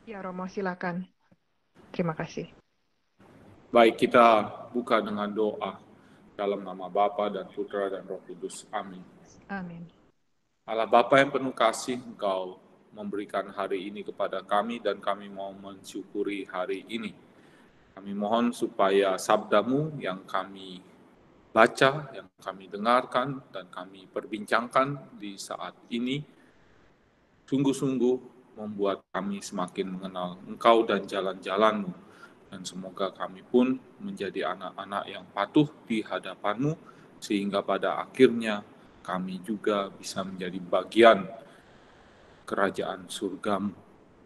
Ya, Romo, silakan. Terima kasih. Baik, kita buka dengan doa dalam nama Bapa dan Putra dan Roh Kudus. Amin. Amin. Allah Bapa yang penuh kasih, Engkau memberikan hari ini kepada kami dan kami mau mensyukuri hari ini. Kami mohon supaya sabdamu yang kami baca, yang kami dengarkan, dan kami perbincangkan di saat ini, sungguh-sungguh membuat kami semakin mengenal Engkau dan jalan-jalan-Mu. Dan semoga kami pun menjadi anak-anak yang patuh di hadapan-Mu, sehingga pada akhirnya kami juga bisa menjadi bagian kerajaan surga-Mu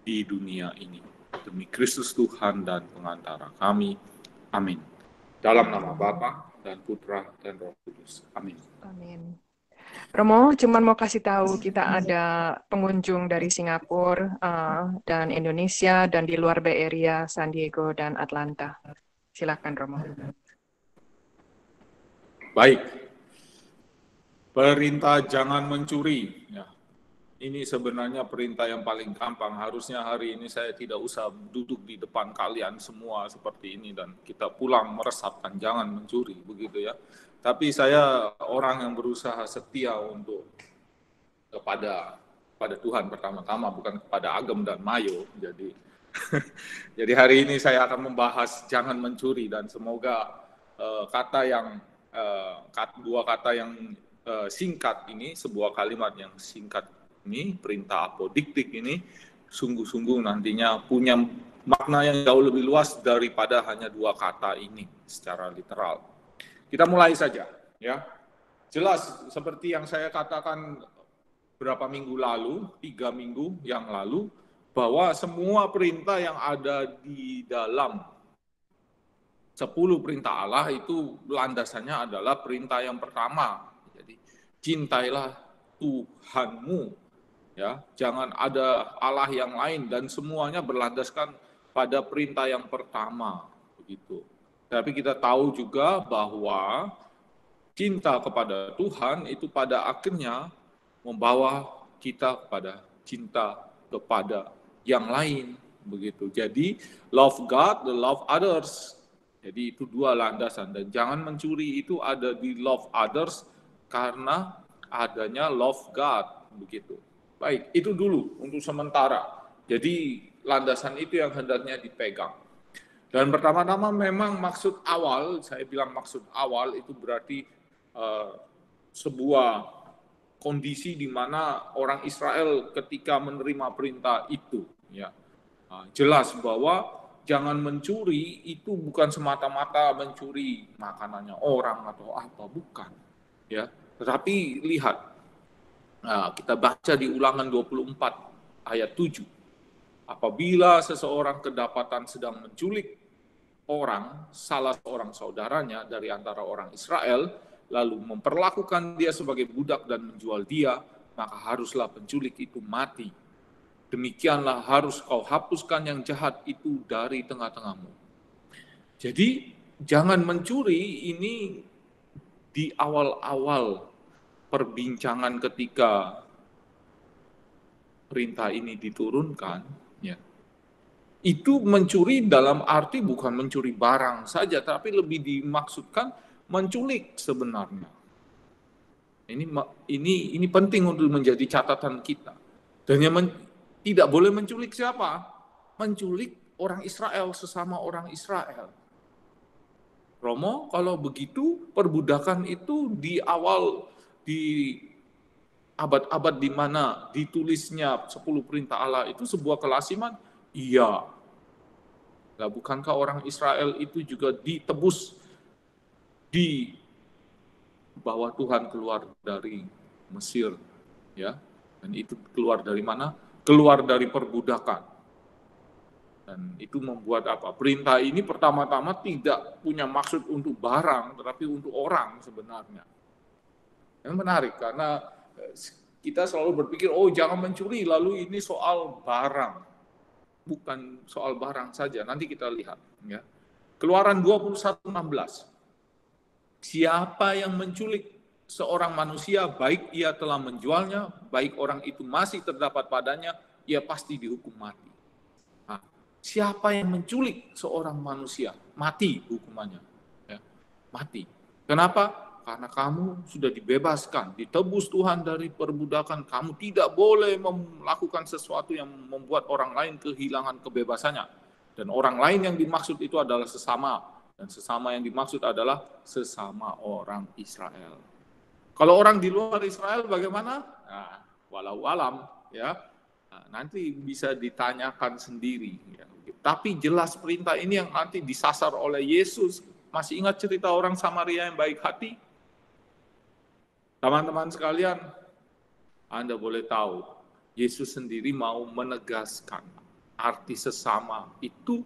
di dunia ini. Demi Kristus Tuhan dan pengantara kami. Amin. Dalam nama Bapa dan Putra dan Roh Kudus. Amin. Amin. Romo, cuman mau kasih tahu kita ada pengunjung dari Singapura dan Indonesia dan di luar Bay Area, San Diego dan Atlanta. Silakan, Romo. Baik. Perintah jangan mencuri. Ya. Ini sebenarnya perintah yang paling gampang. Harusnya hari ini saya tidak usah duduk di depan kalian semua seperti ini dan kita pulang meresapkan jangan mencuri, begitu ya. Tapi saya orang yang berusaha setia untuk kepada Tuhan pertama-tama, bukan kepada Agem dan Mayo. Jadi hari ini saya akan membahas jangan mencuri dan semoga dua kata yang singkat ini, sebuah kalimat yang singkat ini, perintah apodiktik ini, sungguh-sungguh nantinya punya makna yang jauh lebih luas daripada hanya dua kata ini secara literal. Kita mulai saja, ya. Jelas seperti yang saya katakan berapa minggu lalu, 3 minggu yang lalu, bahwa semua perintah yang ada di dalam 10 perintah Allah itu landasannya adalah perintah yang pertama. Jadi cintailah Tuhanmu, ya, jangan ada Allah yang lain dan semuanya berlandaskan pada perintah yang pertama, begitu. Tapi kita tahu juga bahwa cinta kepada Tuhan itu pada akhirnya membawa kita kepada cinta kepada yang lain, begitu. Jadi love God, the love others. Jadi itu dua landasan dan jangan mencuri itu ada di love others karena adanya love God, begitu. Baik, itu dulu untuk sementara. Jadi landasan itu yang hendaknya dipegang. Dan pertama-tama memang maksud awal, saya bilang maksud awal itu berarti sebuah kondisi di mana orang Israel ketika menerima perintah itu, ya, jelas bahwa jangan mencuri itu bukan semata-mata mencuri makanannya orang atau apa, bukan, ya. Tetapi lihat, kita baca di Ulangan 24 ayat 7. Apabila seseorang kedapatan sedang menculik orang, salah seorang saudaranya dari antara orang Israel, lalu memperlakukan dia sebagai budak dan menjual dia, maka haruslah penculik itu mati. Demikianlah harus kau hapuskan yang jahat itu dari tengah-tengahmu. Jadi jangan mencuri ini di awal-awal perbincangan ketika perintah ini diturunkan, ya. Itu mencuri dalam arti bukan mencuri barang saja, tapi lebih dimaksudkan menculik sebenarnya. Ini penting untuk menjadi catatan kita. Dan yang tidak boleh menculik siapa? Menculik orang Israel, sesama orang Israel. Romo, kalau begitu perbudakan itu di awal, di abad-abad di mana ditulisnya 10 perintah Allah itu sebuah kelasiman? Iya. Lah bukankah orang Israel itu juga ditebus di bahwa Tuhan keluar dari Mesir, ya. Dan itu keluar dari mana? Keluar dari perbudakan. Dan itu membuat apa? Perintah ini pertama-tama tidak punya maksud untuk barang, tetapi untuk orang sebenarnya. Yang menarik karena kita selalu berpikir, oh jangan mencuri, lalu ini soal barang. Bukan soal barang saja, nanti kita lihat. Ya. Keluaran 21:16. Siapa yang menculik seorang manusia, baik ia telah menjualnya, baik orang itu masih terdapat padanya, ia pasti dihukum mati. Nah, siapa yang menculik seorang manusia, mati hukumannya. Ya, mati. Kenapa? Karena kamu sudah dibebaskan, ditebus Tuhan dari perbudakan. Kamu tidak boleh melakukan sesuatu yang membuat orang lain kehilangan kebebasannya. Dan orang lain yang dimaksud itu adalah sesama. Dan sesama yang dimaksud adalah sesama orang Israel. Kalau orang di luar Israel bagaimana? Nah, walau alam, ya. Nah, nanti bisa ditanyakan sendiri. Ya. Tapi jelas perintah ini yang nanti disasar oleh Yesus. Masih ingat cerita orang Samaria yang baik hati? Teman-teman sekalian, Anda boleh tahu, Yesus sendiri mau menegaskan arti sesama itu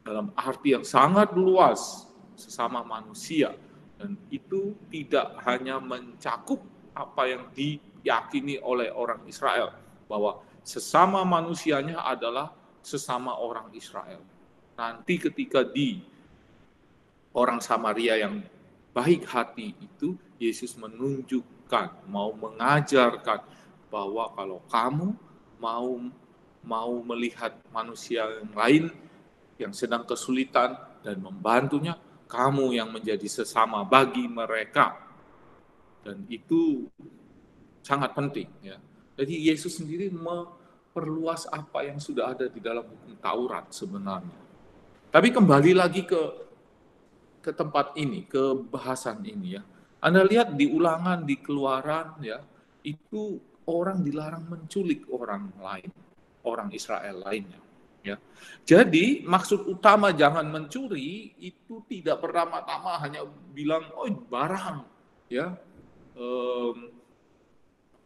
dalam arti yang sangat luas, sesama manusia. Dan itu tidak hanya mencakup apa yang diyakini oleh orang Israel, bahwa sesama manusianya adalah sesama orang Israel. Nanti ketika di orang Samaria yang baik hati itu, Yesus menunjukkan, mau mengajarkan bahwa kalau kamu mau melihat manusia yang lain yang sedang kesulitan dan membantunya, kamu yang menjadi sesama bagi mereka. Dan itu sangat penting, ya. Jadi Yesus sendiri memperluas apa yang sudah ada di dalam hukum Taurat sebenarnya. Tapi kembali lagi ke tempat ini, ke bahasan ini, ya. Anda lihat di Ulangan, di Keluaran, ya, itu orang dilarang menculik orang lain, orang Israel lainnya, ya. Jadi maksud utama jangan mencuri itu tidak pertama-tama hanya bilang oh barang, ya,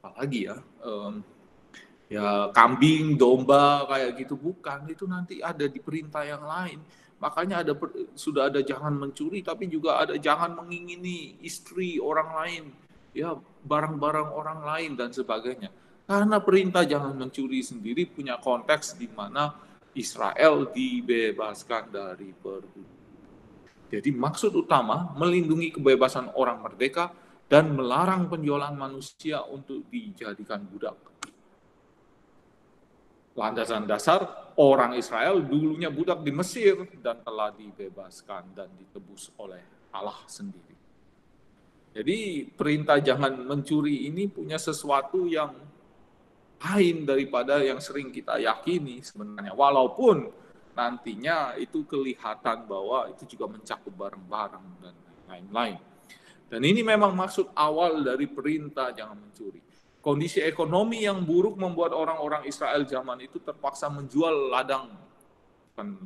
apalagi ya, ya kambing, domba kayak gitu, bukan. Itu nanti ada di perintah yang lain. Makanya sudah ada jangan mencuri, tapi juga ada jangan mengingini istri orang lain, ya barang-barang orang lain dan sebagainya. Karena perintah jangan mencuri sendiri punya konteks di mana Israel dibebaskan dari perbudakan. Jadi maksud utama melindungi kebebasan orang merdeka dan melarang penjualan manusia untuk dijadikan budak. Landasan dasar orang Israel dulunya budak di Mesir dan telah dibebaskan dan ditebus oleh Allah sendiri. Jadi perintah jangan mencuri ini punya sesuatu yang lain daripada yang sering kita yakini sebenarnya. Walaupun nantinya itu kelihatan bahwa itu juga mencakup barang-barang dan lain-lain. Dan ini memang maksud awal dari perintah jangan mencuri. Kondisi ekonomi yang buruk membuat orang-orang Israel zaman itu terpaksa menjual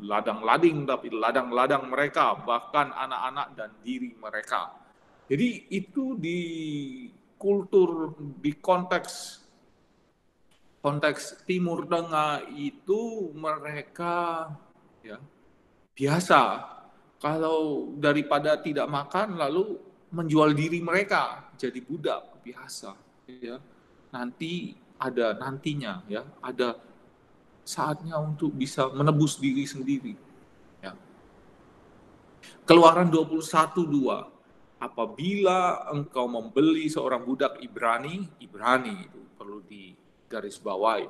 ladang-lading, tapi ladang-ladang mereka, bahkan anak-anak dan diri mereka. Jadi itu di kultur, di konteks Timur Tengah itu mereka ya biasa kalau daripada tidak makan lalu menjual diri mereka jadi budak, biasa, ya. Nantinya ya, ada saatnya untuk bisa menebus diri sendiri, ya. Keluaran 21:2, apabila engkau membeli seorang budak Ibrani itu perlu digarisbawahi,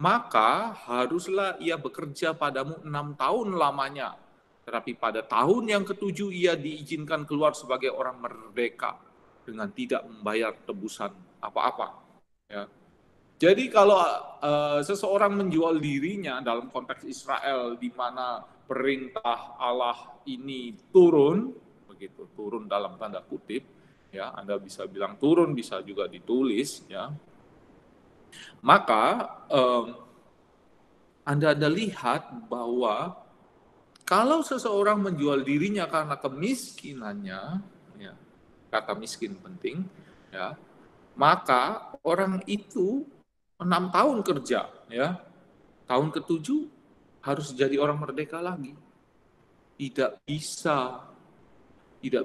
maka haruslah ia bekerja padamu 6 tahun lamanya, tetapi pada tahun yang ke-7 ia diizinkan keluar sebagai orang merdeka dengan tidak membayar tebusan apa-apa. Ya. Jadi kalau seseorang menjual dirinya dalam konteks Israel, di mana perintah Allah ini turun, begitu, turun dalam tanda kutip, ya, Anda bisa bilang turun, bisa juga ditulis, ya. Maka Anda lihat bahwa kalau seseorang menjual dirinya karena kemiskinannya, ya, kata miskin penting, ya, maka orang itu 6 tahun kerja, ya, tahun ke-7 harus jadi orang merdeka lagi. Tidak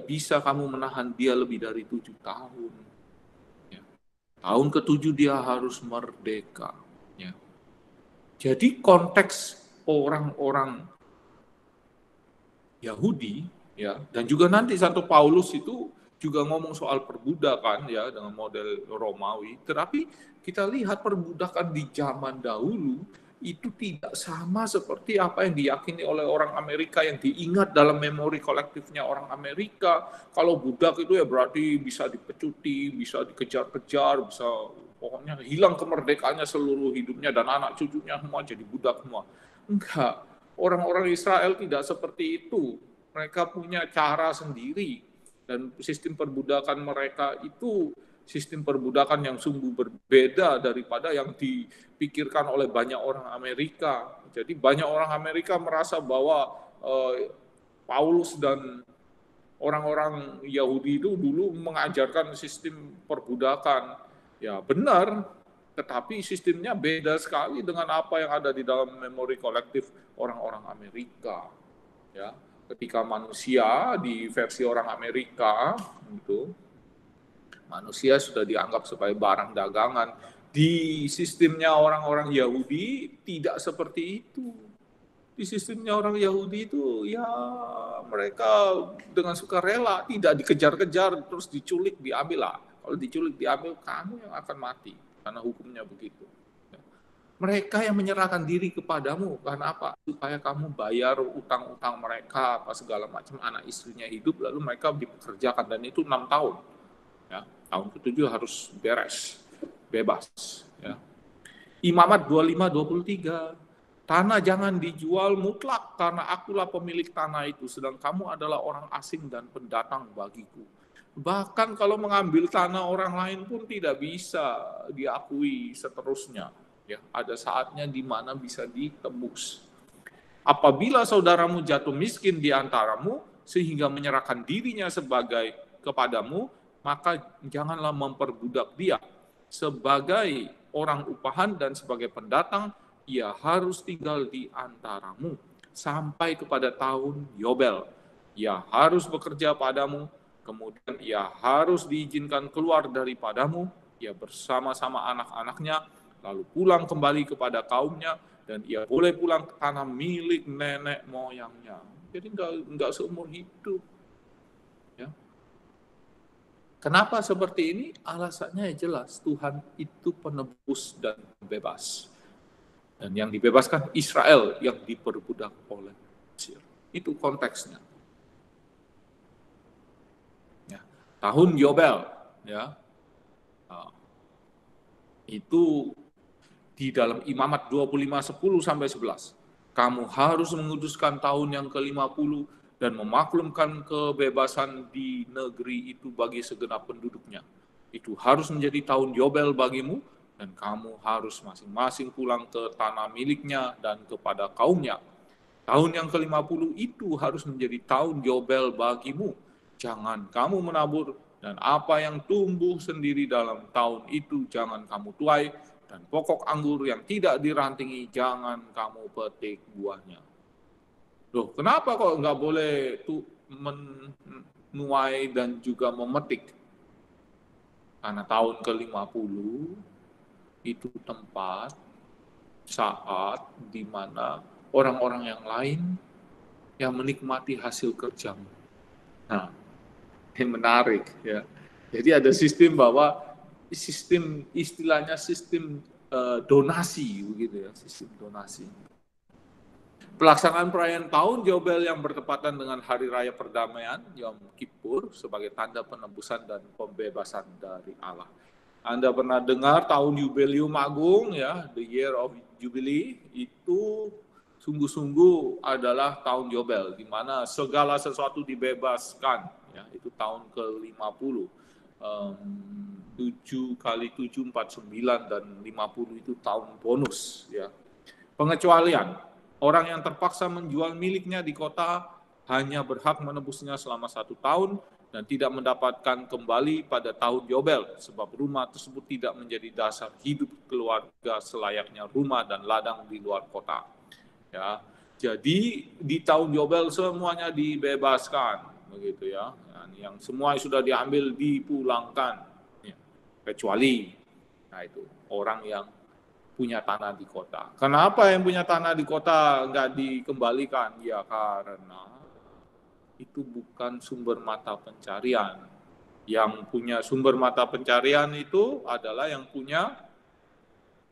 bisa kamu menahan dia lebih dari 7 tahun. Ya. Tahun ke-7 dia harus merdeka. Ya. Jadi konteks orang-orang Yahudi, ya, dan juga nanti Santo Paulus itu juga ngomong soal perbudakan, ya, dengan model Romawi. Tetapi kita lihat perbudakan di zaman dahulu itu tidak sama seperti apa yang diyakini oleh orang Amerika, yang diingat dalam memori kolektifnya orang Amerika. Kalau budak itu ya berarti bisa dipecuti, bisa dikejar-kejar, bisa pokoknya hilang kemerdekaannya seluruh hidupnya dan anak cucunya semua jadi budak semua. Enggak, orang-orang Israel tidak seperti itu. Mereka punya cara sendiri dan sistem perbudakan mereka itu sistem perbudakan yang sungguh berbeda daripada yang dipikirkan oleh banyak orang Amerika. Jadi banyak orang Amerika merasa bahwa Paulus dan orang-orang Yahudi itu dulu mengajarkan sistem perbudakan. Ya benar, tetapi sistemnya beda sekali dengan apa yang ada di dalam memori kolektif orang-orang Amerika. Ya, ketika manusia di versi orang Amerika itu manusia sudah dianggap sebagai barang dagangan. Di sistemnya orang-orang Yahudi tidak seperti itu. Di sistemnya orang Yahudi itu ya mereka dengan sukarela, tidak dikejar-kejar terus diculik diambil lah. Kalau diculik diambil kamu yang akan mati karena hukumnya begitu. Mereka yang menyerahkan diri kepadamu karena apa? Supaya kamu bayar utang-utang mereka apa segala macam, anak istrinya hidup lalu mereka dipekerjakan dan itu 6 tahun. Ya, tahun ke-7 harus beres, bebas. Ya. Imamat 25-23, tanah jangan dijual mutlak karena akulah pemilik tanah itu, sedang kamu adalah orang asing dan pendatang bagiku. Bahkan kalau mengambil tanah orang lain pun tidak bisa diakui seterusnya. Ya, ada saatnya di mana bisa ditebus. Apabila saudaramu jatuh miskin di antaramu sehingga menyerahkan dirinya sebagai kepadamu, maka janganlah memperbudak dia. Sebagai orang upahan dan sebagai pendatang, ia harus tinggal di antaramu sampai kepada tahun Yobel. Ia harus bekerja padamu, kemudian ia harus diizinkan keluar daripadamu, ia bersama-sama anak-anaknya, lalu pulang kembali kepada kaumnya, dan ia boleh pulang ke tanah milik nenek moyangnya. Jadi enggak seumur hidup. Ya. Kenapa seperti ini? Alasannya jelas, Tuhan itu penebus dan bebas. Dan yang dibebaskan Israel yang diperbudak oleh Mesir. Itu konteksnya. Ya. Tahun Yobel, ya, itu di dalam Imamat 25:10-11. Kamu harus menguduskan tahun yang ke-50 dan memaklumkan kebebasan di negeri itu bagi segenap penduduknya. Itu harus menjadi tahun Yobel bagimu, dan kamu harus masing-masing pulang ke tanah miliknya dan kepada kaumnya. Tahun yang ke-50 itu harus menjadi tahun Yobel bagimu. Jangan kamu menabur, dan apa yang tumbuh sendiri dalam tahun itu jangan kamu tuai, dan pokok anggur yang tidak dirantingi jangan kamu petik buahnya. Loh, kenapa kok nggak boleh menuai dan juga memetik? Karena tahun ke-50 itu tempat, saat di mana orang-orang yang lain yang menikmati hasil kerjamu. Nah, ini menarik ya. Jadi ada sistem bahwa istilahnya sistem donasi begitu ya, sistem donasi. Pelaksanaan perayaan tahun Yobel yang bertepatan dengan hari raya perdamaian Yom Kippur sebagai tanda penebusan dan pembebasan dari Allah. Anda pernah dengar tahun Yubelium Agung ya, the year of Jubilee, itu sungguh-sungguh adalah tahun Yobel di mana segala sesuatu dibebaskan ya, itu tahun ke-50. 7 kali 7 49 dan 50 itu tahun bonus ya. Pengecualian, orang yang terpaksa menjual miliknya di kota hanya berhak menebusnya selama 1 tahun dan tidak mendapatkan kembali pada tahun Yobel, sebab rumah tersebut tidak menjadi dasar hidup keluarga selayaknya rumah dan ladang di luar kota. Ya, jadi di tahun Yobel semuanya dibebaskan, begitu ya. Yang semua sudah diambil dipulangkan, ya. Kecuali, nah itu orang yang punya tanah di kota. Kenapa yang punya tanah di kota nggak dikembalikan? Ya karena itu bukan sumber mata pencarian. Yang punya sumber mata pencarian itu adalah yang punya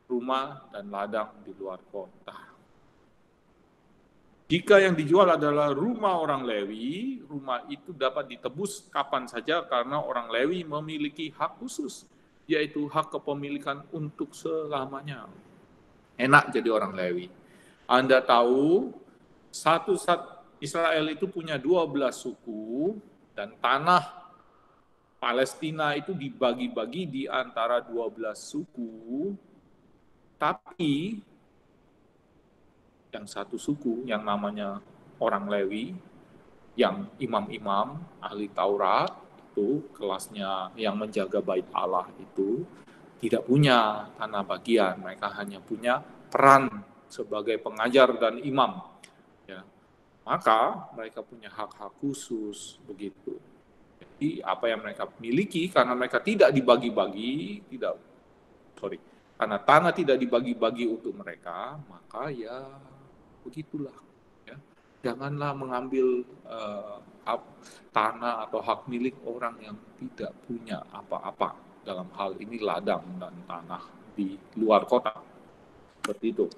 rumah dan ladang di luar kota. Jika yang dijual adalah rumah orang Lewi, rumah itu dapat ditebus kapan saja karena orang Lewi memiliki hak khusus, yaitu hak kepemilikan untuk selamanya. Enak jadi orang Lewi. Anda tahu, Israel itu punya 12 suku, dan tanah Palestina itu dibagi-bagi di antara 12 suku, tapi yang satu suku yang namanya orang Lewi, yang imam-imam, ahli Taurat, itu kelasnya yang menjaga bait Allah itu, tidak punya tanah bagian, mereka hanya punya peran sebagai pengajar dan imam. Ya. Maka mereka punya hak-hak khusus begitu. Jadi apa yang mereka miliki karena mereka tidak dibagi-bagi, karena tanah tidak dibagi-bagi untuk mereka, maka ya begitulah. Ya. Janganlah mengambil tanah atau hak milik orang yang tidak punya apa-apa. Dalam hal ini ladang dan tanah di luar kota. Seperti itu.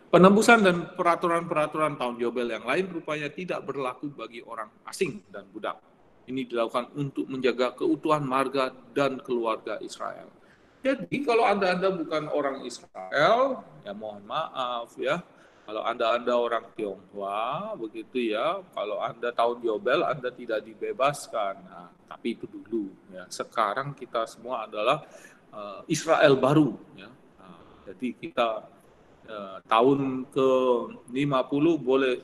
Penembusan dan peraturan-peraturan tahun Yobel yang lain rupanya tidak berlaku bagi orang asing dan budak. Ini dilakukan untuk menjaga keutuhan marga dan keluarga Israel. Jadi kalau Anda bukan orang Israel, ya mohon maaf ya. Kalau Anda orang Tionghoa, begitu ya. Kalau Anda tahun Yobel, Anda tidak dibebaskan. Nah, tapi itu dulu. Ya. Sekarang kita semua adalah Israel baru. Ya. Nah, jadi kita tahun ke-50 boleh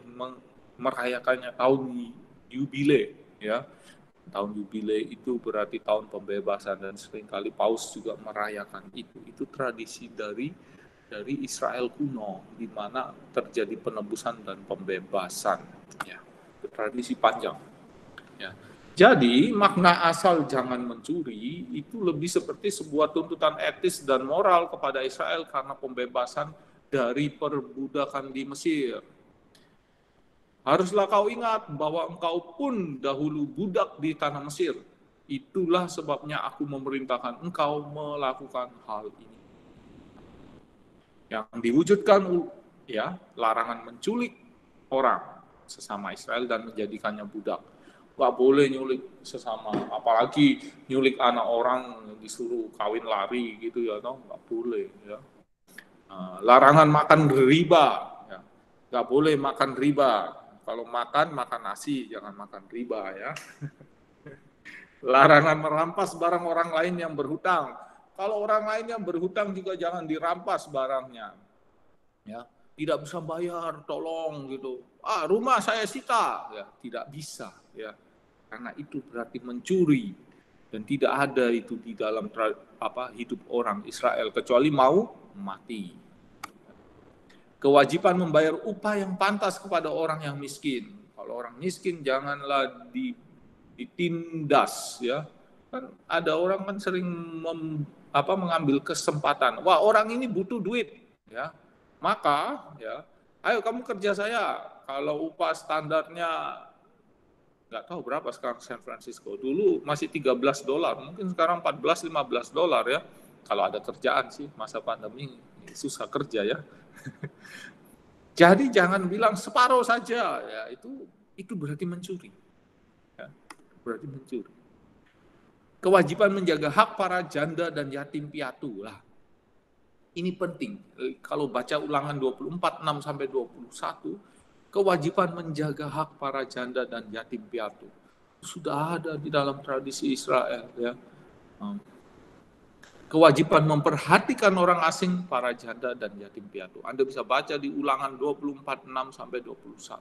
merayakannya tahun Yubile. Ya. Tahun Yubile itu berarti tahun pembebasan, dan seringkali Paus juga merayakan itu. Itu tradisi dari Israel kuno, di mana terjadi penebusan dan pembebasan. Ya, itu tradisi panjang. Ya. Jadi makna asal jangan mencuri itu lebih seperti sebuah tuntutan etis dan moral kepada Israel karena pembebasan dari perbudakan di Mesir. Haruslah kau ingat bahwa engkau pun dahulu budak di tanah Mesir. Itulah sebabnya aku memerintahkan engkau melakukan hal ini. Yang diwujudkan ya larangan menculik orang sesama Israel dan menjadikannya budak. Gak boleh nyulik sesama, apalagi nyulik anak orang disuruh kawin lari gitu ya, gak boleh ya. Larangan makan riba, ya. Gak boleh makan riba. Kalau makan nasi, jangan makan riba ya. Larangan merampas barang orang lain yang berhutang. Kalau orang lain yang berhutang juga jangan dirampas barangnya. Ya, tidak bisa bayar, tolong gitu. Rumah saya sita, ya tidak bisa ya. Karena itu berarti mencuri, dan tidak ada itu di dalam hidup orang Israel kecuali mau mati. Kewajiban membayar upah yang pantas kepada orang yang miskin. Kalau orang miskin janganlah ditindas ya. Kan ada orang kan sering mengambil kesempatan. Wah, orang ini butuh duit ya. Maka ya, ayo kamu kerja saya. Kalau upah standarnya nggak tahu berapa sekarang San Francisco. Dulu masih $13, mungkin sekarang $14-15 ya. Kalau ada kerjaan sih, masa pandemi susah kerja ya. Jadi jangan bilang separuh saja, ya itu berarti mencuri. Ya, berarti mencuri. Kewajiban menjaga hak para janda dan yatim piatu lah. Ini penting. Kalau baca Ulangan 24:6-21, kewajiban menjaga hak para janda dan yatim piatu sudah ada di dalam tradisi Israel ya. Kewajiban memperhatikan orang asing, para janda dan yatim piatu. Anda bisa baca di Ulangan 24:6-21.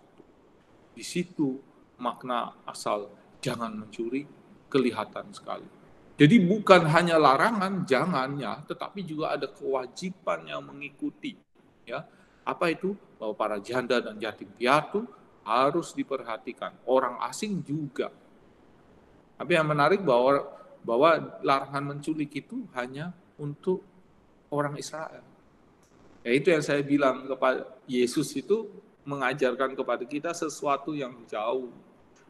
Di situ makna asal jangan mencuri kelihatan sekali. Jadi bukan hanya larangan, jangan ya, tetapi juga ada kewajiban yang mengikuti. Ya, apa itu? Bahwa para janda dan yatim piatu harus diperhatikan. Orang asing juga. Tapi yang menarik bahwa larangan menculik itu hanya untuk orang Israel. Ya, itu yang saya bilang kepada Yesus itu mengajarkan kepada kita sesuatu yang jauh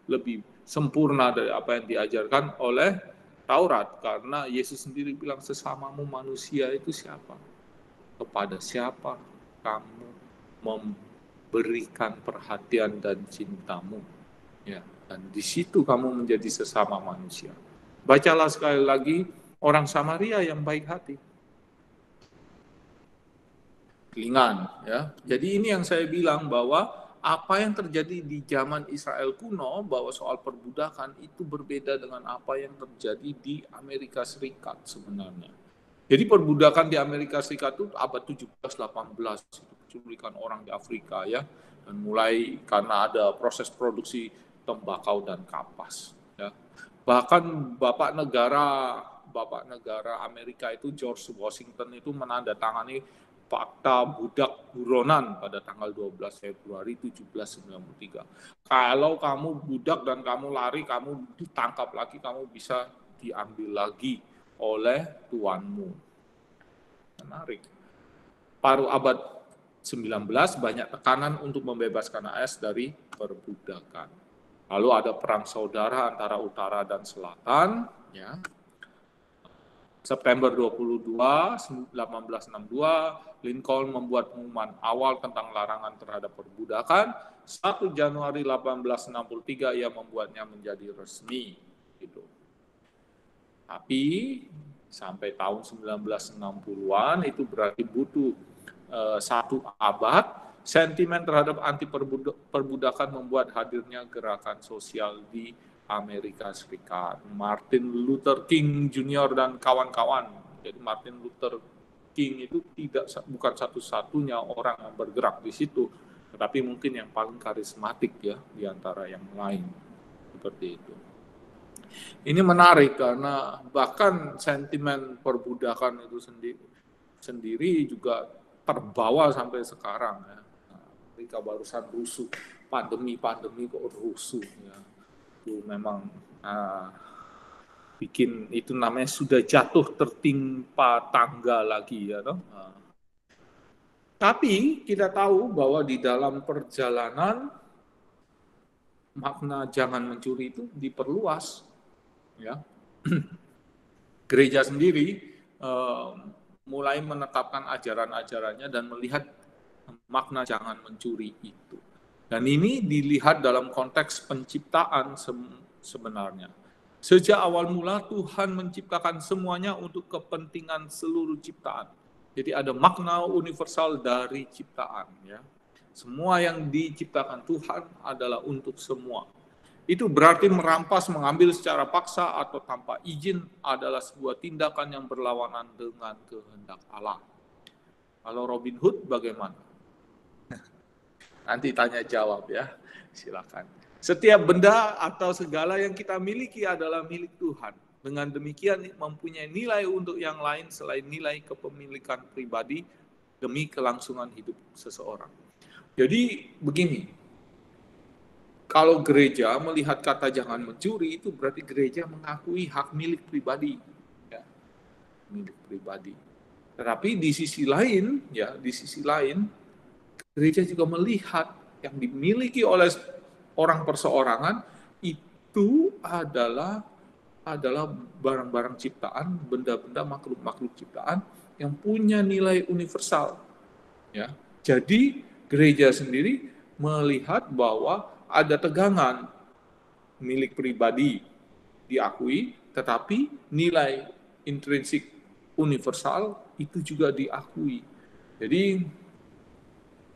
lebih sempurna dari apa yang diajarkan oleh Taurat, karena Yesus sendiri bilang sesamamu manusia itu siapa? kepada siapa kamu memberikan perhatian dan cintamu. Ya, dan di situ kamu menjadi sesama manusia. Bacalah sekali lagi orang Samaria yang baik hati. Ringan, ya. Jadi ini yang saya bilang bahwa apa yang terjadi di zaman Israel kuno bahwa soal perbudakan itu berbeda dengan apa yang terjadi di Amerika Serikat sebenarnya. Jadi perbudakan di Amerika Serikat itu abad 17-18, penculikan orang di Afrika ya, dan mulai karena ada proses produksi tembakau dan kapas. Ya. Bahkan Bapak negara Amerika itu George Washington itu menandatangani Fakta Budak Buronan pada tanggal 12 Februari 1793. Kalau kamu budak dan kamu lari, kamu ditangkap lagi, kamu bisa diambil lagi oleh tuanmu. Menarik. Paruh abad 19 banyak tekanan untuk membebaskan AS dari perbudakan. Lalu ada perang saudara antara utara dan selatan, ya. September 22, 1862, Lincoln membuat pengumuman awal tentang larangan terhadap perbudakan. 1 Januari 1863 ia membuatnya menjadi resmi. Gitu. Tapi sampai tahun 1960-an itu berarti butuh 1 abad. Sentimen terhadap anti perbudakan membuat hadirnya gerakan sosial di Amerika Serikat. Martin Luther King Jr. dan kawan-kawan. Jadi Martin Luther King itu bukan satu-satunya orang yang bergerak di situ, tetapi mungkin yang paling karismatik ya di antara yang lain. Seperti itu. Ini menarik karena bahkan sentimen perbudakan itu sendiri juga terbawa sampai sekarang ya. Amerika barusan rusuh, pandemi kok rusuh ya. Itu memang bikin itu namanya sudah jatuh tertimpa tangga lagi ya toh. Tapi kita tahu bahwa di dalam perjalanan makna jangan mencuri itu diperluas ya. Gereja sendiri mulai menetapkan ajaran-ajarannya dan melihat makna jangan mencuri itu. Dan ini dilihat dalam konteks penciptaan sebenarnya. Sejak awal mula Tuhan menciptakan semuanya untuk kepentingan seluruh ciptaan. Jadi ada makna universal dari ciptaan. Ya. Semua yang diciptakan Tuhan adalah untuk semua. Itu berarti merampas, mengambil secara paksa atau tanpa izin adalah sebuah tindakan yang berlawanan dengan kehendak Allah. Kalau Robin Hood bagaimana? Nanti tanya jawab ya, silakan. Setiap benda atau segala yang kita miliki adalah milik Tuhan. Dengan demikian mempunyai nilai untuk yang lain selain nilai kepemilikan pribadi demi kelangsungan hidup seseorang. Jadi begini, kalau gereja melihat kata jangan mencuri itu berarti gereja mengakui hak milik pribadi, ya, milik pribadi. Tetapi di sisi lain, gereja juga melihat yang dimiliki oleh orang perseorangan itu adalah barang-barang ciptaan, benda-benda makhluk-makhluk ciptaan yang punya nilai universal. Ya. Jadi gereja sendiri melihat bahwa ada tegangan milik pribadi diakui, tetapi nilai intrinsik universal itu juga diakui. Jadi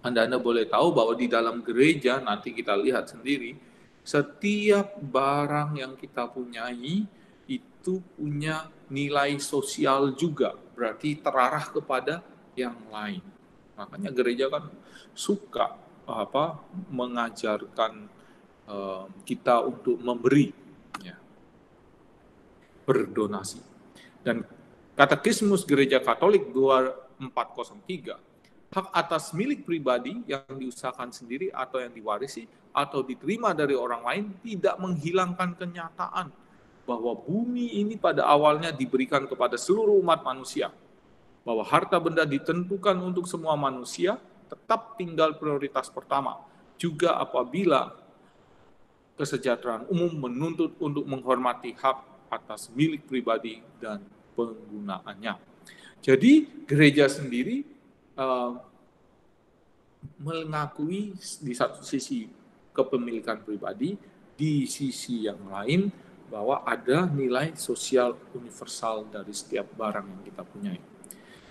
Anda boleh tahu bahwa di dalam gereja, nanti kita lihat sendiri, setiap barang yang kita punyai itu punya nilai sosial juga, berarti terarah kepada yang lain. Makanya gereja kan suka mengajarkan kita untuk memberi, ya, berdonasi. Dan Katekismus Gereja Katolik 2403, hak atas milik pribadi yang diusahakan sendiri atau yang diwarisi atau diterima dari orang lain tidak menghilangkan kenyataan bahwa bumi ini pada awalnya diberikan kepada seluruh umat manusia. Bahwa harta benda ditentukan untuk semua manusia, tetap tinggal prioritas pertama. Juga apabila kesejahteraan umum menuntut untuk menghormati hak atas milik pribadi dan penggunaannya. Jadi gereja sendiri uh, mengakui di satu sisi kepemilikan pribadi, di sisi yang lain bahwa ada nilai sosial universal dari setiap barang yang kita punyai.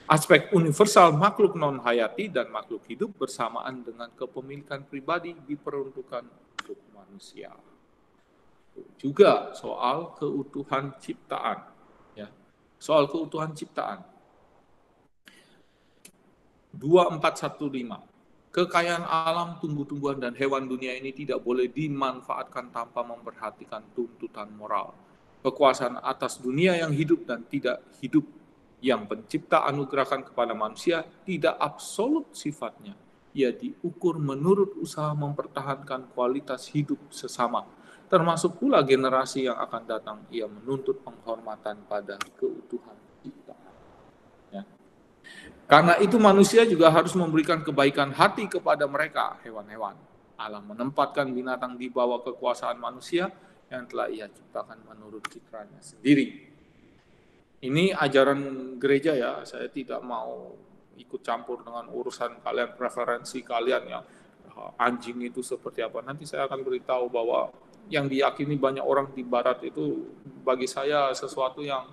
Aspek universal makhluk non-hayati dan makhluk hidup bersamaan dengan kepemilikan pribadi diperuntukkan untuk manusia. Juga soal keutuhan ciptaan. Ya. Soal keutuhan ciptaan. 2415. Kekayaan alam, tumbuh-tumbuhan, dan hewan dunia ini tidak boleh dimanfaatkan tanpa memperhatikan tuntutan moral. Kekuasaan atas dunia yang hidup dan tidak hidup yang pencipta anugerahkan kepada manusia tidak absolut sifatnya. Ia diukur menurut usaha mempertahankan kualitas hidup sesama. Termasuk pula generasi yang akan datang, ia menuntut penghormatan pada keutuhan ciptaan. Ya. Karena itu manusia juga harus memberikan kebaikan hati kepada mereka, hewan-hewan. Allah menempatkan binatang di bawah kekuasaan manusia yang telah ia ciptakan menurut citranya sendiri. Ini ajaran gereja ya, saya tidak mau ikut campur dengan urusan kalian, preferensi kalian ya. Anjing itu seperti apa, nanti saya akan beritahu bahwa yang diyakini banyak orang di barat itu bagi saya sesuatu yang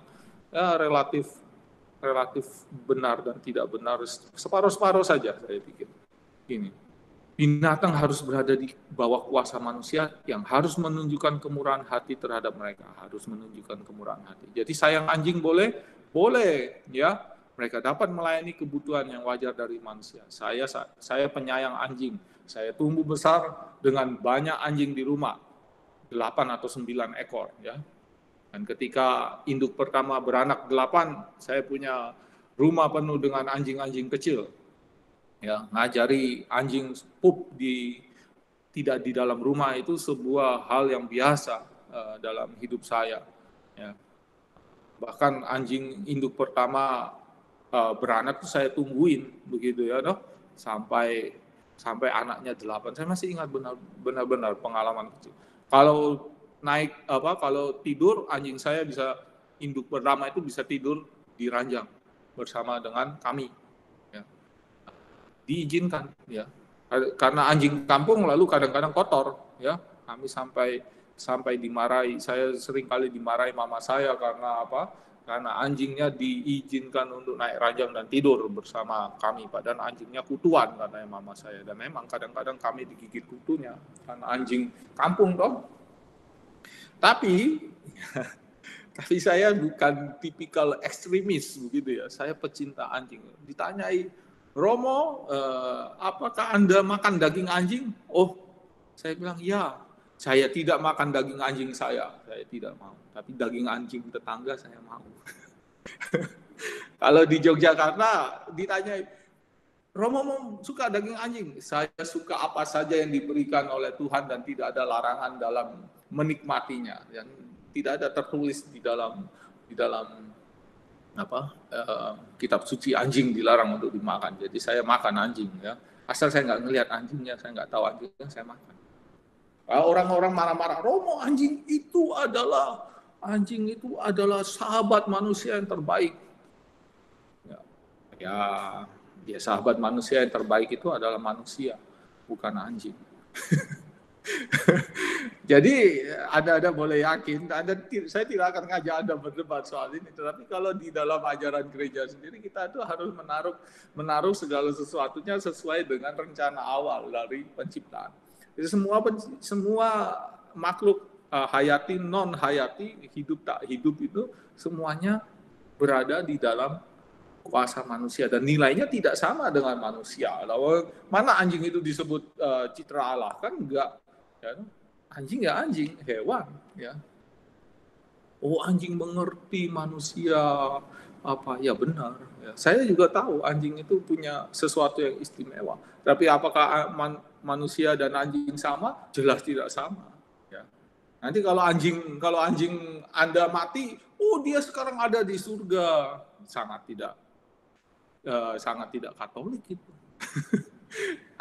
ya, relatif benar dan tidak benar, separuh-separuh saja saya pikir. Ini binatang harus berada di bawah kuasa manusia yang harus menunjukkan kemurahan hati terhadap mereka, harus menunjukkan kemurahan hati. Jadi sayang anjing boleh ya, mereka dapat melayani kebutuhan yang wajar dari manusia. Saya penyayang anjing, saya tumbuh besar dengan banyak anjing di rumah, 8 atau 9 ekor ya. Dan ketika induk pertama beranak 8, saya punya rumah penuh dengan anjing-anjing kecil. Ya, ngajari anjing pup tidak di dalam rumah itu sebuah hal yang biasa dalam hidup saya. Ya. Bahkan anjing induk pertama beranak itu saya tungguin begitu ya, sampai anaknya 8. Saya masih ingat benar-benar pengalaman kecil. Kalau tidur anjing saya bisa, induk pertama itu bisa tidur di ranjang bersama dengan kami. Diizinkan ya, karena anjing kampung lalu kadang-kadang kotor ya, kami sampai dimarahi. Saya sering kali dimarahi mama saya karena anjingnya diizinkan untuk naik ranjang dan tidur bersama kami, padahal anjingnya kutuan katanya mama saya. Dan memang kadang-kadang kami digigit kutunya karena anjing kampung toh. Tapi saya bukan tipikal ekstremis begitu ya, saya pecinta anjing. Ditanyai, Romo, apakah Anda makan daging anjing? Oh, saya bilang, ya, saya tidak makan daging anjing saya tidak mau. Tapi daging anjing tetangga saya mau. Kalau di Yogyakarta ditanyai, Romo suka daging anjing? Saya suka apa saja yang diberikan oleh Tuhan dan tidak ada larangan dalam menikmatinya. Yang tidak ada tertulis di dalam kitab suci anjing dilarang untuk dimakan. Jadi saya makan anjing ya. Asal saya nggak ngelihat anjingnya, saya nggak tahu anjingnya, saya makan. Orang-orang marah-marah, Romo anjing itu adalah sahabat manusia yang terbaik. Ya sahabat manusia yang terbaik itu adalah manusia, bukan anjing. Jadi Anda boleh yakin, saya tidak akan ngajak Anda berdebat soal ini. Tetapi kalau di dalam ajaran gereja sendiri, kita itu harus menaruh segala sesuatunya sesuai dengan rencana awal dari penciptaan. Jadi semua makhluk hayati, non hayati, hidup tak hidup itu semuanya berada di dalam kuasa manusia dan nilainya tidak sama dengan manusia. Lalu mana anjing itu disebut citra Allah? Kan enggak. Ya, anjing ya anjing, hewan ya. Oh, anjing mengerti manusia apa? Ya benar ya. Saya juga tahu anjing itu punya sesuatu yang istimewa. Tapi apakah manusia dan anjing sama? Jelas tidak sama ya. Nanti kalau anjing Anda mati, oh dia sekarang ada di surga. Sangat tidak Katolik itu.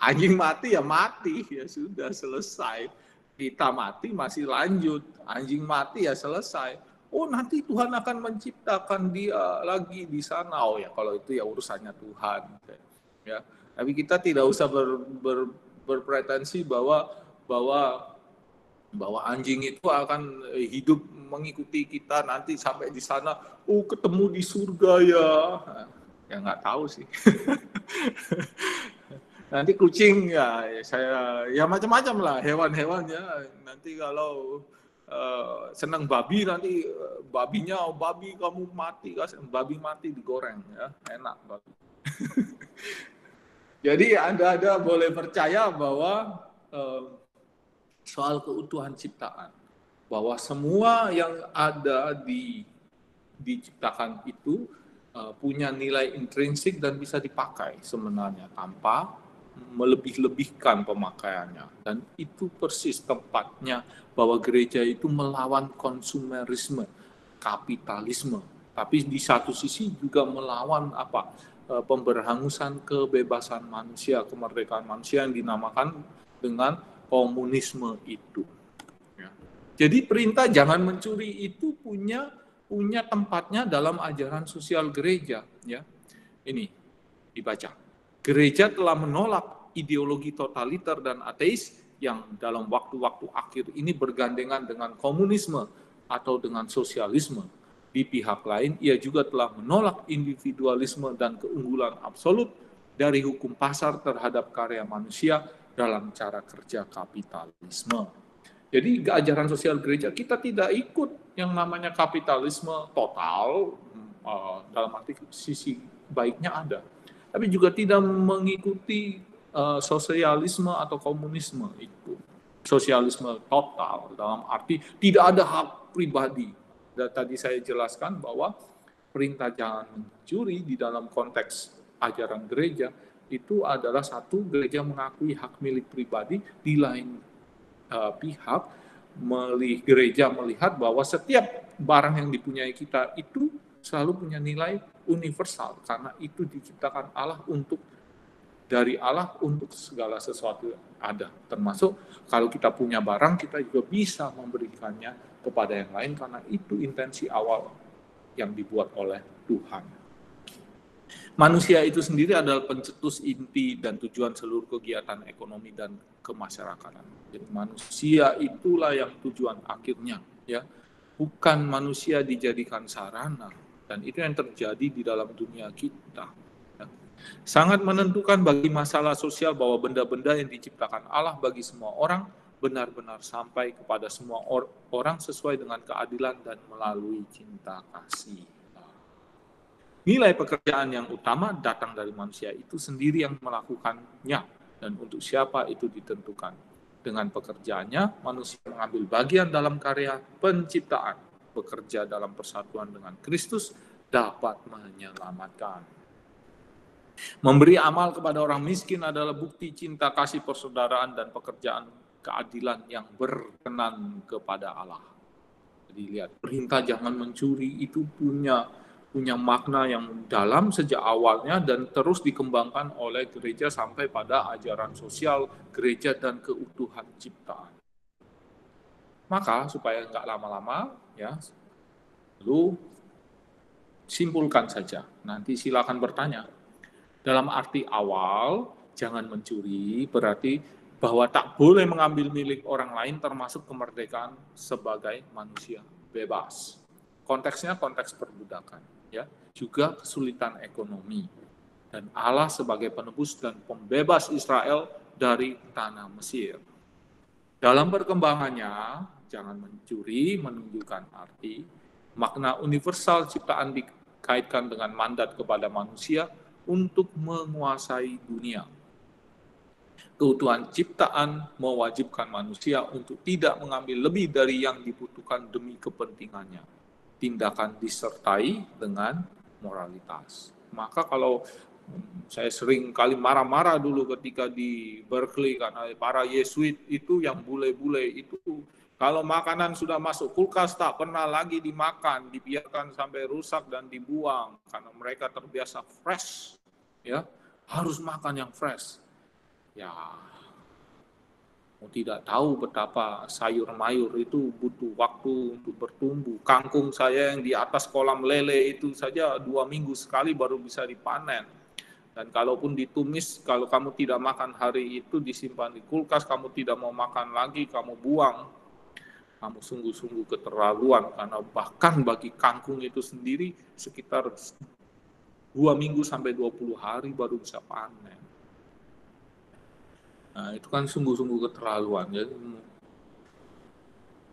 Anjing mati ya mati, ya sudah selesai. Kita mati masih lanjut, anjing mati ya selesai. Oh nanti Tuhan akan menciptakan dia lagi di sana. Oh ya kalau itu ya urusannya Tuhan. ya. Tapi kita tidak usah berpretensi bahwa anjing itu akan hidup mengikuti kita nanti sampai di sana, ketemu di surga ya. Ya nggak tahu sih. Nanti kucing ya macam-macam lah hewan-hewannya. Nanti kalau senang babi, nanti babi kamu mati, babi mati digoreng ya, enak babi. Jadi Anda boleh percaya bahwa soal keutuhan ciptaan, bahwa semua yang ada diciptakan itu punya nilai intrinsik dan bisa dipakai sebenarnya tanpa melebih-lebihkan pemakaiannya. Dan itu persis tempatnya bahwa gereja itu melawan konsumerisme, kapitalisme, tapi di satu sisi juga melawan pemberhangusan kebebasan manusia, kemerdekaan manusia yang dinamakan dengan komunisme itu. Jadi perintah jangan mencuri itu punya tempatnya dalam ajaran sosial gereja. Ya, ini dibaca. Gereja telah menolak ideologi totaliter dan ateis yang dalam waktu-waktu akhir ini bergandengan dengan komunisme atau dengan sosialisme. Di pihak lain, ia juga telah menolak individualisme dan keunggulan absolut dari hukum pasar terhadap karya manusia dalam cara kerja kapitalisme. Jadi ajaran sosial gereja kita tidak ikut yang namanya kapitalisme total, dalam arti sisi baiknya ada. Tapi juga tidak mengikuti sosialisme atau komunisme itu. Sosialisme total dalam arti tidak ada hak pribadi. Dan tadi saya jelaskan bahwa perintah jangan mencuri di dalam konteks ajaran gereja itu adalah satu, gereja mengakui hak milik pribadi, di lain pihak gereja melihat bahwa setiap barang yang dipunyai kita itu selalu punya nilai universal karena itu diciptakan dari Allah untuk segala sesuatu yang ada, termasuk kalau kita punya barang kita juga bisa memberikannya kepada yang lain karena itu intensi awal yang dibuat oleh Tuhan. Manusia itu sendiri adalah pencetus inti dan tujuan seluruh kegiatan ekonomi dan kemasyarakatan. Jadi manusia itulah yang tujuan akhirnya, ya, bukan manusia dijadikan sarana. Dan itu yang terjadi di dalam dunia kita. Ya. Sangat menentukan bagi masalah sosial bahwa benda-benda yang diciptakan Allah bagi semua orang benar-benar sampai kepada semua orang sesuai dengan keadilan dan melalui cinta kasih. Nilai pekerjaan yang utama datang dari manusia itu sendiri yang melakukannya dan untuk siapa itu ditentukan. Dengan pekerjaannya, manusia mengambil bagian dalam karya penciptaan. Bekerja dalam persatuan dengan Kristus dapat menyelamatkan. Memberi amal kepada orang miskin adalah bukti cinta kasih persaudaraan dan pekerjaan keadilan yang berkenan kepada Allah. Jadi lihat, perintah jangan mencuri itu punya makna yang dalam sejak awalnya dan terus dikembangkan oleh gereja sampai pada ajaran sosial gereja dan keutuhan ciptaan. Maka supaya nggak lama-lama, ya, lu simpulkan saja. Nanti silakan bertanya. Dalam arti awal, jangan mencuri berarti bahwa tak boleh mengambil milik orang lain termasuk kemerdekaan sebagai manusia bebas. Konteksnya konteks perbudakan, ya, juga kesulitan ekonomi. Dan Allah sebagai penebus dan pembebas Israel dari tanah Mesir. Dalam perkembangannya, jangan mencuri menunjukkan arti makna universal ciptaan dikaitkan dengan mandat kepada manusia untuk menguasai dunia. Keutuhan ciptaan mewajibkan manusia untuk tidak mengambil lebih dari yang dibutuhkan demi kepentingannya. Tindakan disertai dengan moralitas. Maka kalau saya sering kali marah-marah dulu ketika di Berkeley karena para Yesuit itu yang bule-bule itu kalau makanan sudah masuk kulkas tak pernah lagi dimakan, dibiarkan sampai rusak dan dibuang karena mereka terbiasa fresh, ya, harus makan yang fresh. Ya, tidak tahu betapa sayur mayur itu butuh waktu untuk bertumbuh. Kangkung saya yang di atas kolam lele itu saja 2 minggu sekali baru bisa dipanen. Dan kalaupun ditumis, kalau kamu tidak makan hari itu, disimpan di kulkas, kamu tidak mau makan lagi, kamu buang, kamu sungguh-sungguh keterlaluan. Karena bahkan bagi kangkung itu sendiri sekitar 2 minggu sampai 20 hari baru bisa panen. Nah, itu kan sungguh-sungguh keterlaluan. Jadi,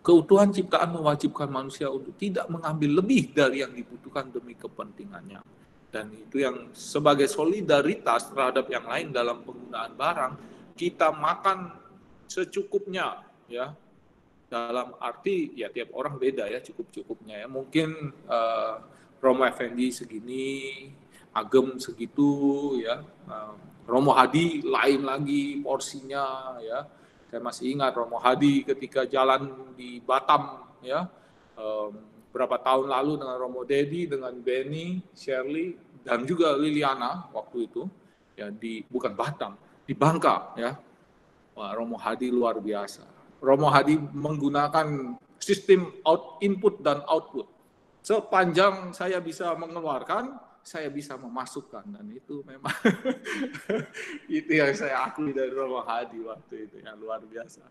keutuhan ciptaan mewajibkan manusia untuk tidak mengambil lebih dari yang dibutuhkan demi kepentingannya. Dan itu yang sebagai solidaritas terhadap yang lain dalam penggunaan barang, kita makan secukupnya, ya. Dalam arti ya tiap orang beda ya cukup-cukupnya ya. Mungkin Romo Effendi segini, Agem segitu ya. Romo Hadi lain lagi porsinya ya. Saya masih ingat Romo Hadi ketika jalan di Batam ya. Berapa tahun lalu dengan Romo Dedi, dengan Benny, Shirley, dan juga Liliana waktu itu ya bukan Batam, di Bangka ya. Wah, Romo Hadi luar biasa. Romo Hadi menggunakan sistem input dan output. Sepanjang saya bisa mengeluarkan, saya bisa memasukkan, dan itu memang itu yang saya akui dari Romo Hadi waktu itu yang luar biasa.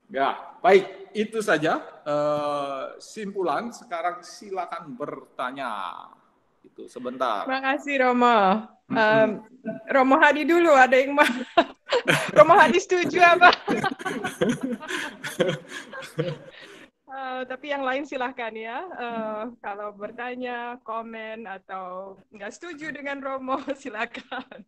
Ya, baik, itu saja simpulan. Sekarang silakan bertanya. Itu sebentar. Terima kasih Romo. Romo Hadi dulu, ada yang mau? Romo Hadi setuju apa? Tapi yang lain silahkan ya. Kalau bertanya, komen, atau nggak setuju dengan Romo, silakan.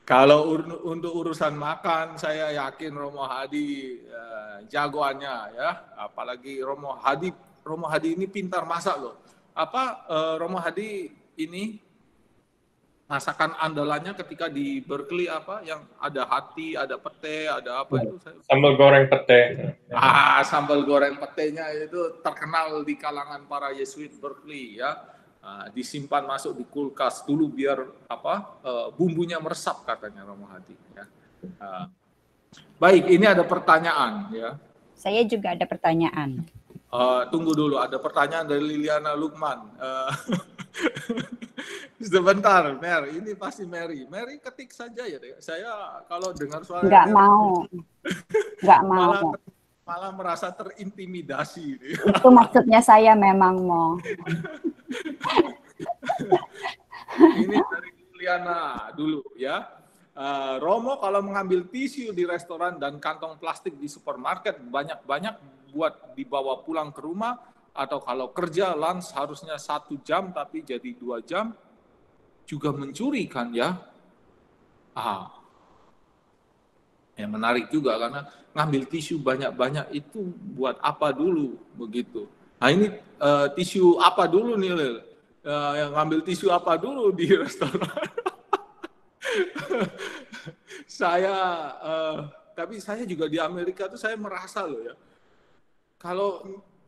Kalau untuk urusan makan, saya yakin Romo Hadi jagoannya ya. Apalagi Romo Hadi ini pintar masak loh. Romo Hadi ini masakan andalannya ketika di Berkeley apa yang ada hati, ada pete, ada apa itu? Sambal goreng pete. Sambal goreng petenya itu terkenal di kalangan para Yesuit Berkeley ya. Disimpan masuk di kulkas dulu biar bumbunya meresap katanya Romo Hadi ya. Baik, ini ada pertanyaan ya. Saya juga ada pertanyaan. Tunggu dulu, ada pertanyaan dari Liliana Lukman. Sebentar, Mary, ini pasti Mary. Mary ketik saja ya. Saya kalau dengar suara Nggak mau. Malah merasa terintimidasi. Itu maksudnya saya memang mau. Ini dari Liliana dulu ya. Romo kalau mengambil tisu di restoran dan kantong plastik di supermarket banyak-banyak buat dibawa pulang ke rumah, atau kalau kerja lunch harusnya 1 jam tapi jadi 2 jam, juga mencuri kan ya? Yang menarik juga karena ngambil tisu banyak-banyak itu buat apa dulu begitu. Nah ini tisu apa dulu nih Lil? Yang ngambil tisu apa dulu di restoran? Tapi saya juga di Amerika tuh saya merasa loh ya.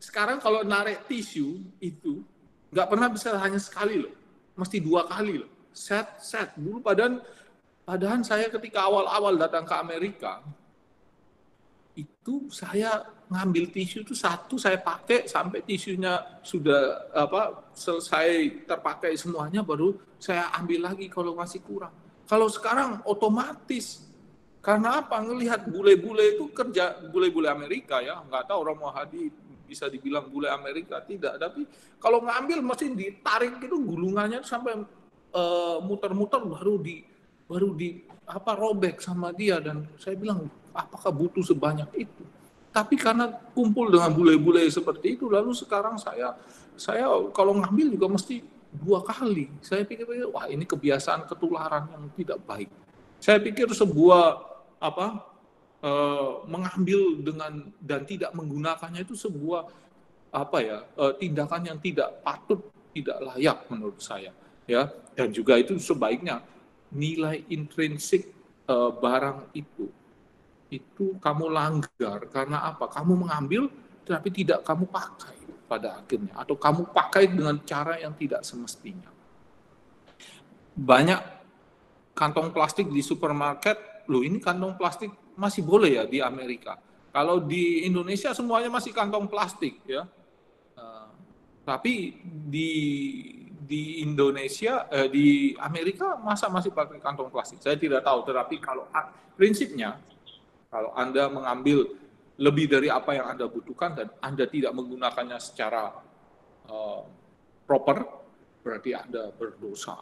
Sekarang kalau narik tisu itu nggak pernah bisa hanya sekali loh, mesti 2 kali loh. Set dulu padahal saya ketika awal-awal datang ke Amerika itu saya ngambil tisu itu 1 saya pakai sampai tisunya sudah selesai terpakai semuanya baru saya ambil lagi kalau masih kurang. Kalau sekarang otomatis. Karena apa? Ngelihat bule-bule itu kerja, bule-bule Amerika ya, nggak tahu Romo Hadi bisa dibilang bule Amerika tidak, tapi kalau ngambil mesti ditarik itu gulungannya sampai muter-muter baru di robek sama dia, dan saya bilang apakah butuh sebanyak itu? Tapi karena kumpul dengan bule-bule seperti itu, lalu sekarang saya kalau ngambil juga mesti 2 kali. Saya pikir wah ini kebiasaan ketularan yang tidak baik. Saya pikir sebuah mengambil dan tidak menggunakannya itu sebuah tindakan yang tidak patut, tidak layak menurut saya ya. Dan juga itu sebaiknya nilai intrinsik barang itu kamu langgar karena apa? Kamu mengambil tapi tidak kamu pakai pada akhirnya, atau kamu pakai dengan cara yang tidak semestinya. Banyak kantong plastik di supermarket. Loh, ini kantong plastik masih boleh ya di Amerika. Kalau di Indonesia semuanya masih kantong plastik ya. Tapi di Indonesia, di Amerika masa masih pakai kantong plastik? Saya tidak tahu, tetapi kalau prinsipnya, kalau Anda mengambil lebih dari apa yang Anda butuhkan dan Anda tidak menggunakannya secara proper, berarti Anda berdosa.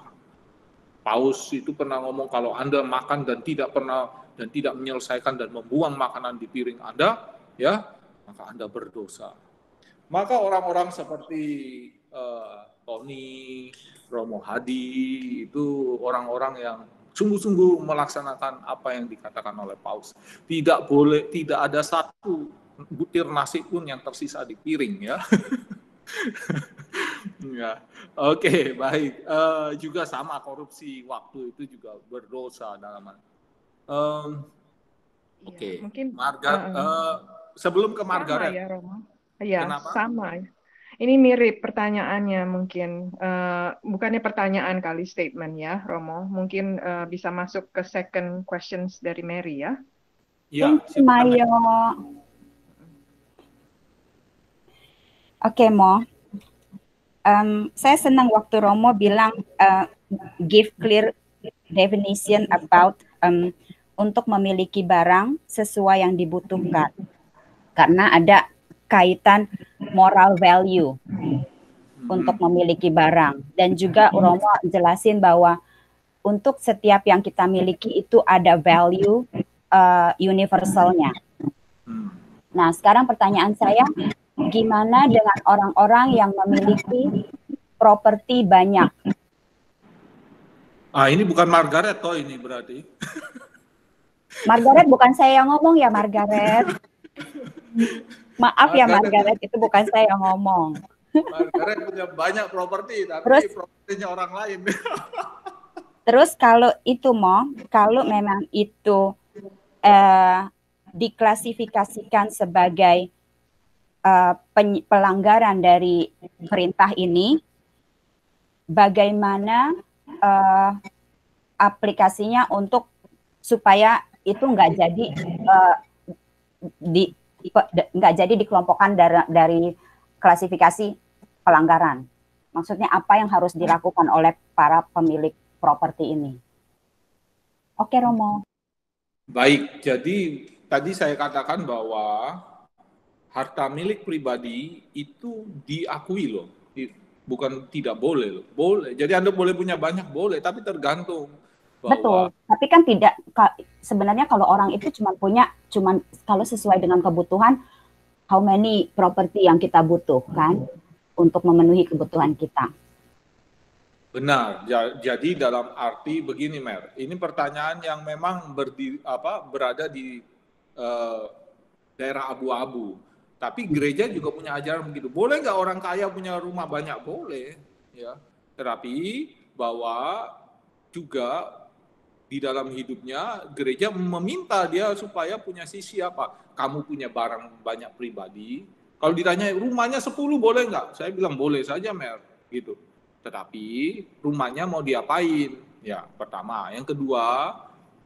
Paus itu pernah ngomong kalau Anda makan dan tidak menyelesaikan dan membuang makanan di piring Anda, ya, maka Anda berdosa. Maka orang-orang seperti Tony, Romo Hadi itu orang-orang yang sungguh-sungguh melaksanakan apa yang dikatakan oleh Paus. Tidak ada satu butir nasi pun yang tersisa di piring, ya. Ya. Oke, baik. Juga sama korupsi waktu itu juga berdosa dalam Oke. Mungkin Sebelum ke Margaret. Sama ya, Romo. Iya, Kenapa? sama. Ini mirip pertanyaannya mungkin. Bukannya pertanyaan kali statement ya, Romo. Mungkin bisa masuk ke second questions dari Mary ya. Iya, Mayo. Oke, Mo. Saya senang waktu Romo bilang give clear definition about untuk memiliki barang sesuai yang dibutuhkan. Karena ada kaitan moral value untuk memiliki barang. Dan juga Romo jelasin bahwa untuk setiap yang kita miliki itu ada value universalnya. Nah, sekarang pertanyaan saya, gimana dengan orang-orang yang memiliki properti banyak? Ini bukan Margaret toh ini berarti. Margaret bukan saya yang ngomong ya, Margaret. Maaf ya Margaret, itu bukan saya yang ngomong. Margaret punya banyak properti, tapi propertinya orang lain. Terus kalau itu kalau memang itu diklasifikasikan sebagai pelanggaran dari perintah ini, bagaimana aplikasinya untuk supaya itu nggak jadi nggak jadi dikelompokkan dari klasifikasi pelanggaran. Maksudnya apa yang harus dilakukan oleh para pemilik properti ini? Oke, Romo. Baik, jadi tadi saya katakan bahwa harta milik pribadi itu diakui loh, bukan tidak boleh loh. Boleh. Jadi Anda boleh punya banyak, boleh, tapi tergantung. Betul, tapi kan tidak, sebenarnya kalau orang itu cuma kalau sesuai dengan kebutuhan, how many property yang kita butuhkan untuk memenuhi kebutuhan kita. Benar, jadi dalam arti begini Mer, ini pertanyaan yang memang berada di daerah abu-abu, tapi gereja juga punya ajaran begitu. Boleh nggak orang kaya punya rumah banyak? Boleh, ya. Tetapi bahwa juga di dalam hidupnya, gereja meminta dia supaya punya sisi apa? Kamu punya barang banyak pribadi. Kalau ditanya rumahnya 10 boleh nggak? Saya bilang boleh saja, Mer. Gitu. Tetapi rumahnya mau diapain? Ya, pertama. Yang kedua,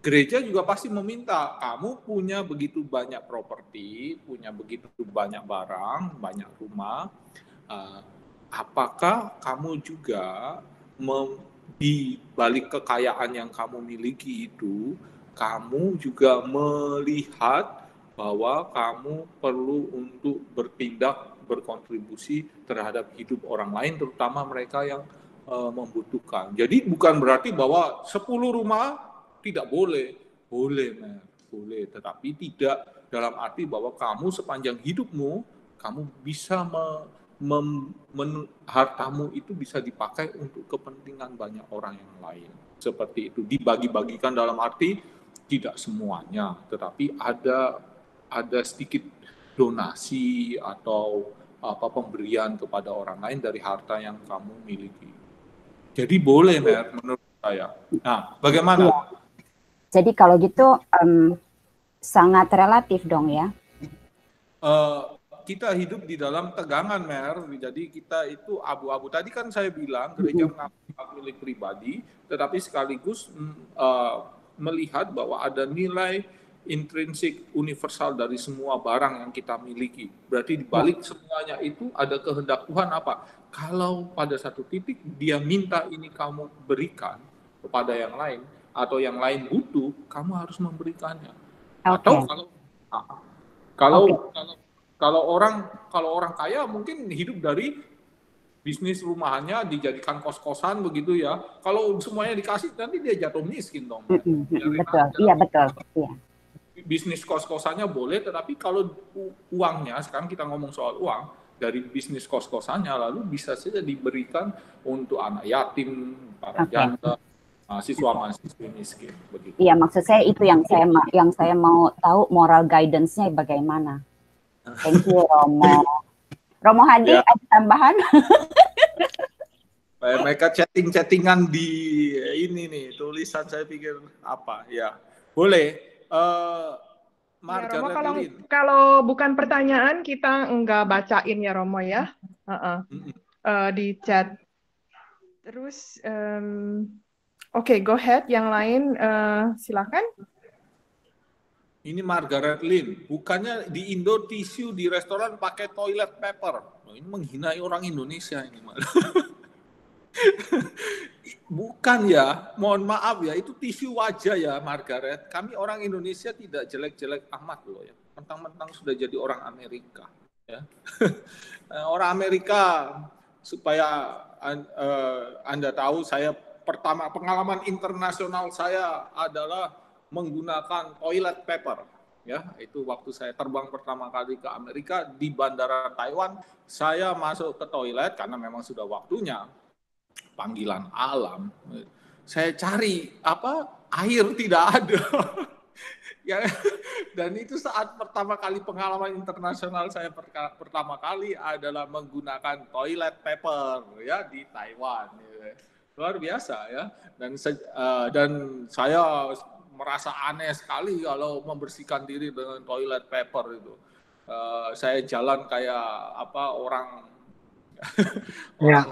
gereja juga pasti meminta kamu punya begitu banyak properti, punya begitu banyak barang, banyak rumah. Apakah kamu juga di balik kekayaan yang kamu miliki itu, kamu juga melihat bahwa kamu perlu untuk berkontribusi terhadap hidup orang lain, terutama mereka yang membutuhkan. Jadi bukan berarti bahwa 10 rumah tidak boleh. Boleh, boleh. Tetapi tidak dalam arti bahwa kamu sepanjang hidupmu, kamu bisa hartamu itu bisa dipakai untuk kepentingan banyak orang yang lain. Seperti itu, dibagi-bagikan dalam arti tidak semuanya, tetapi ada sedikit donasi atau pemberian kepada orang lain dari harta yang kamu miliki. Jadi boleh, Mer, menurut saya. Nah, bagaimana? Jadi kalau gitu sangat relatif dong ya. Kita hidup di dalam tegangan, Mer. Jadi kita itu abu-abu. Tadi kan saya bilang gereja mengakui hak milik pribadi, tetapi sekaligus melihat bahwa ada nilai intrinsik universal dari semua barang yang kita miliki. Berarti di balik semuanya itu ada kehendak Tuhan apa? Kalau pada satu titik dia minta ini kamu berikan kepada yang lain, atau yang lain butuh, kamu harus memberikannya. Atau kalau orang kaya mungkin hidup dari bisnis rumahannya dijadikan kos-kosan begitu ya. Kalau semuanya dikasih nanti dia jatuh miskin dong. Betul, iya betul. Iya. Bisnis kos-kosannya boleh, tetapi kalau uangnya, sekarang kita ngomong soal uang, dari bisnis kos-kosannya lalu bisa saja diberikan untuk anak yatim, para janda, mahasiswa-mahasiswa miskin. Begitu. Iya, maksud saya itu yang saya mau tahu moral guidance-nya bagaimana. Thank you, Romo. Romo Hadi, ada tambahan? Mereka chatting-chattingan di ini nih, tulisan saya pikir apa ya. Boleh. Ya, Romo, kalau bukan pertanyaan kita enggak bacain ya, Romo ya. Di chat. Terus, oke, go ahead. Yang lain silakan. Ini Margaret Lin, bukannya di Indo tisu di restoran pakai toilet paper. Ini menghinai orang Indonesia ini. Bukan ya, mohon maaf ya, itu tisu wajah ya Margaret. Kami orang Indonesia tidak jelek-jelek amat loh ya. Mentang-mentang sudah jadi orang Amerika. Ya. Orang Amerika, supaya Anda tahu, saya pengalaman internasional saya adalah menggunakan toilet paper. Ya, itu waktu saya terbang pertama kali ke Amerika di bandara Taiwan, saya masuk ke toilet karena memang sudah waktunya. Panggilan alam, saya cari air tidak ada. Ya, dan itu saat pertama kali pengalaman internasional saya pertama kali adalah menggunakan toilet paper ya di Taiwan. Luar biasa ya. Dan saya merasa aneh sekali kalau membersihkan diri dengan toilet paper itu. Saya jalan kayak orang ya.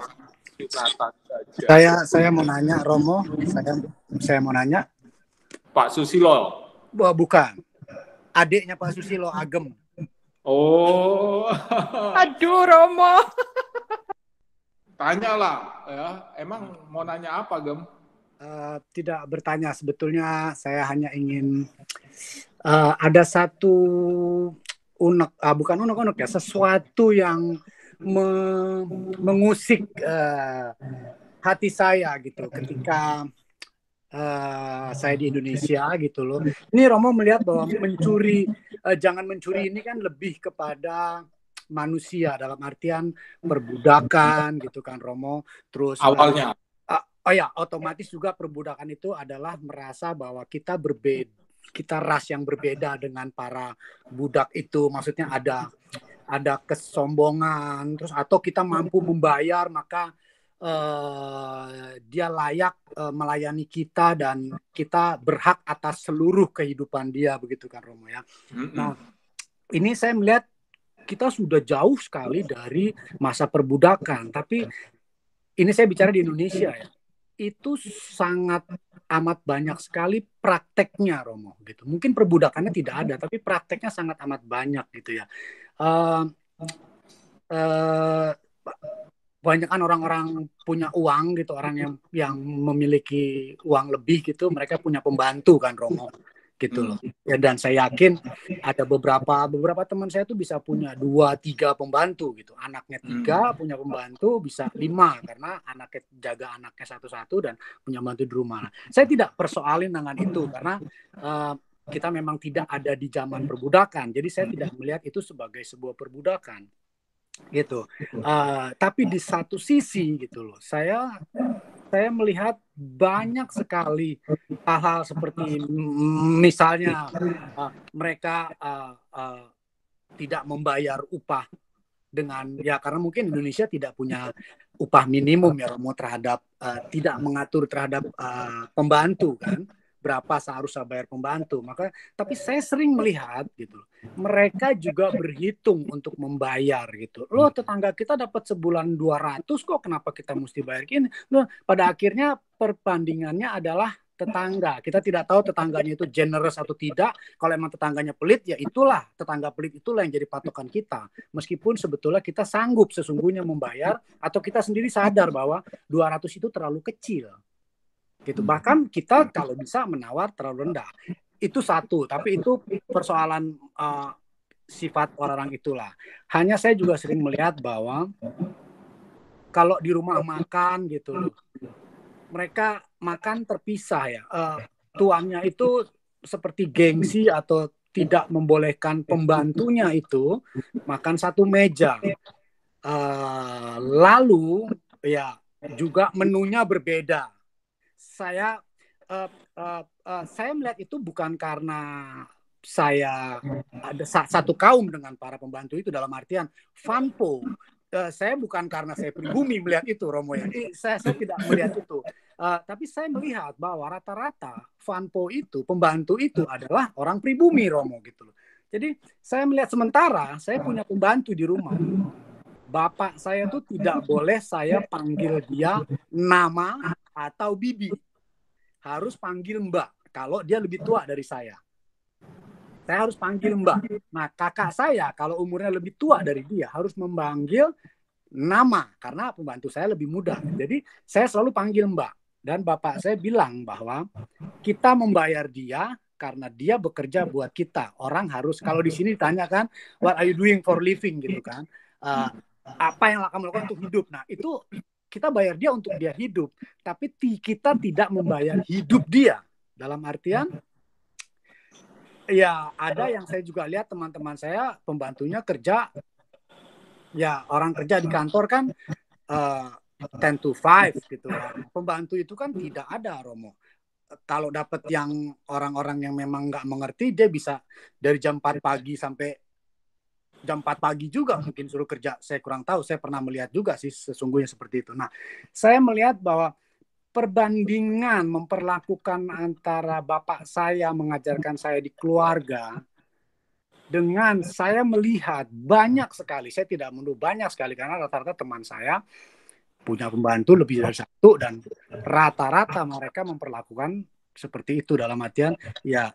Saya mau nanya, Romo, saya mau nanya. Pak Susilo. Bukan. Adiknya Pak Susilo, Agem. Oh. Aduh, Romo. Tanyalah ya. Emang mau nanya apa, Gem? Tidak bertanya, sebetulnya saya hanya ingin ada satu bukan unek-unek ya, sesuatu yang mengusik hati saya gitu ketika saya di Indonesia gitu loh. Ini Romo melihat bahwa jangan mencuri ini kan lebih kepada manusia dalam artian perbudakan gitu kan, Romo. Terus awalnya otomatis juga perbudakan itu adalah merasa bahwa kita berbeda, kita ras yang berbeda dengan para budak itu. Maksudnya ada kesombongan, terus atau kita mampu membayar maka dia layak melayani kita dan kita berhak atas seluruh kehidupan dia, begitu kan, Romo ya. Nah, ini saya melihat kita sudah jauh sekali dari masa perbudakan, tapi ini saya bicara di Indonesia ya. Itu sangat amat banyak sekali prakteknya, Romo gitu. Mungkin perbudakannya tidak ada, tapi prakteknya sangat amat banyak gitu ya. Banyak kan orang-orang punya uang gitu, orang yang memiliki uang lebih gitu, mereka punya pembantu kan, Romo gitu loh. Ya, dan saya yakin ada beberapa teman saya tuh bisa punya 2-3 pembantu gitu. Anaknya 3 punya pembantu, bisa 5 karena anaknya jaga anaknya satu-satu dan punya bantu di rumah. Nah, saya tidak persoalin dengan itu karena kita memang tidak ada di zaman perbudakan. Jadi saya tidak melihat itu sebagai sebuah perbudakan gitu. Tapi di satu sisi gitu loh, saya melihat banyak sekali hal-hal seperti misalnya mereka tidak membayar upah dengan karena mungkin Indonesia tidak punya upah minimum ya, Romo, terhadap tidak mengatur terhadap pembantu kan, berapa seharusnya bayar pembantu. Tapi saya sering melihat gitu, mereka juga berhitung untuk membayar gitu. Loh, tetangga kita dapat sebulan 200 kok, kenapa kita mesti bayar gini? Loh, pada akhirnya perbandingannya adalah tetangga. Kita tidak tahu tetangganya itu generous atau tidak. Kalau emang tetangganya pelit, ya itulah, tetangga pelit itulah yang jadi patokan kita. Meskipun sebetulnya kita sanggup sesungguhnya membayar, atau kita sendiri sadar bahwa 200 itu terlalu kecil. Gitu. Bahkan kita kalau bisa menawar terlalu rendah. Itu satu, tapi itu persoalan sifat orang itulah. Hanya saya juga sering melihat bahwa kalau di rumah makan gitu loh, mereka makan terpisah ya. Tuannya itu seperti gengsi atau tidak membolehkan pembantunya itu makan satu meja. Lalu ya juga menunya berbeda. Saya melihat itu bukan karena saya ada satu kaum dengan para pembantu itu, dalam artian Vanpo. Saya bukan karena saya pribumi melihat itu, Romo ya. Saya tidak melihat itu. Tapi saya melihat bahwa rata-rata Vanpo itu, pembantu itu adalah orang pribumi, Romo gitu loh. Jadi saya melihat, sementara saya punya pembantu di rumah. Bapak saya tuh tidak boleh saya panggil dia nama atau bibi. Harus panggil Mbak kalau dia lebih tua dari saya. Saya harus panggil Mbak. Nah, kakak saya kalau umurnya lebih tua dari dia harus memanggil nama karena pembantu saya lebih muda. Jadi saya selalu panggil Mbak. Dan bapak saya bilang bahwa kita membayar dia karena dia bekerja buat kita. Orang harus, kalau di sini ditanyakan, what are you doing for living gitu kan? Apa yang akan melakukan untuk hidup? Nah, itu kita bayar dia untuk dia hidup, tapi kita tidak membayar hidup dia. Dalam artian, ya ada yang saya juga lihat teman-teman saya, pembantunya kerja, ya orang kerja di kantor kan 10 to 5 gitu kan. Pembantu itu kan tidak ada, Romo. Kalau dapat yang orang-orang yang memang nggak mengerti, dia bisa dari jam 4 pagi sampai jam 4 pagi juga mungkin suruh kerja. Saya kurang tahu, saya pernah melihat juga sih sesungguhnya seperti itu. Nah, saya melihat bahwa perbandingan memperlakukan antara bapak saya mengajarkan saya di keluarga dengan saya melihat banyak sekali, saya tidak menuduh, banyak sekali karena rata-rata teman saya punya pembantu lebih dari satu dan rata-rata mereka memperlakukan seperti itu, dalam artian ya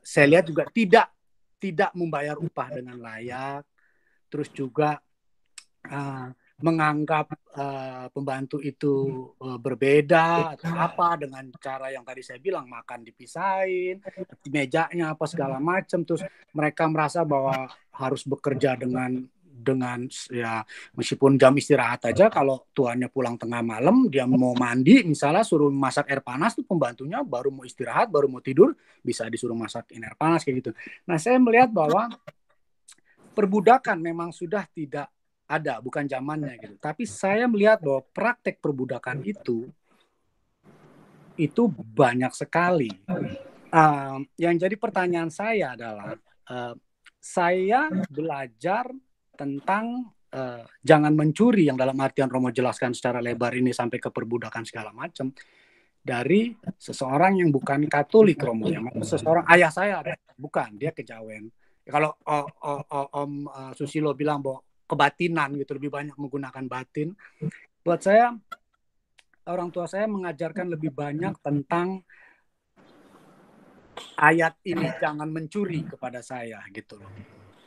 saya lihat juga tidak membayar upah dengan layak, terus juga menganggap pembantu itu berbeda atau apa, dengan cara yang tadi saya bilang, makan dipisahin, mejanya apa segala macam, terus mereka merasa bahwa harus bekerja dengan ya meskipun jam istirahat aja, kalau tuannya pulang tengah malam dia mau mandi misalnya, suruh masak air panas, tuh pembantunya baru mau istirahat, baru mau tidur bisa disuruh masakin air panas kayak gitu. Nah, saya melihat bahwa perbudakan memang sudah tidak ada, bukan zamannya gitu. Tapi saya melihat bahwa praktek perbudakan itu banyak sekali. Yang jadi pertanyaan saya adalah, saya belajar tentang jangan mencuri, yang dalam artian Romo jelaskan secara lebar ini sampai ke perbudakan segala macam, dari seseorang yang bukan Katolik, Romo. Yang seseorang, ayah saya bukan, dia kejawen. Kalau Om Susilo bilang bahwa kebatinan gitu, lebih banyak menggunakan batin. Buat saya, orang tua saya mengajarkan lebih banyak tentang ayat ini, jangan mencuri, kepada saya gitu loh.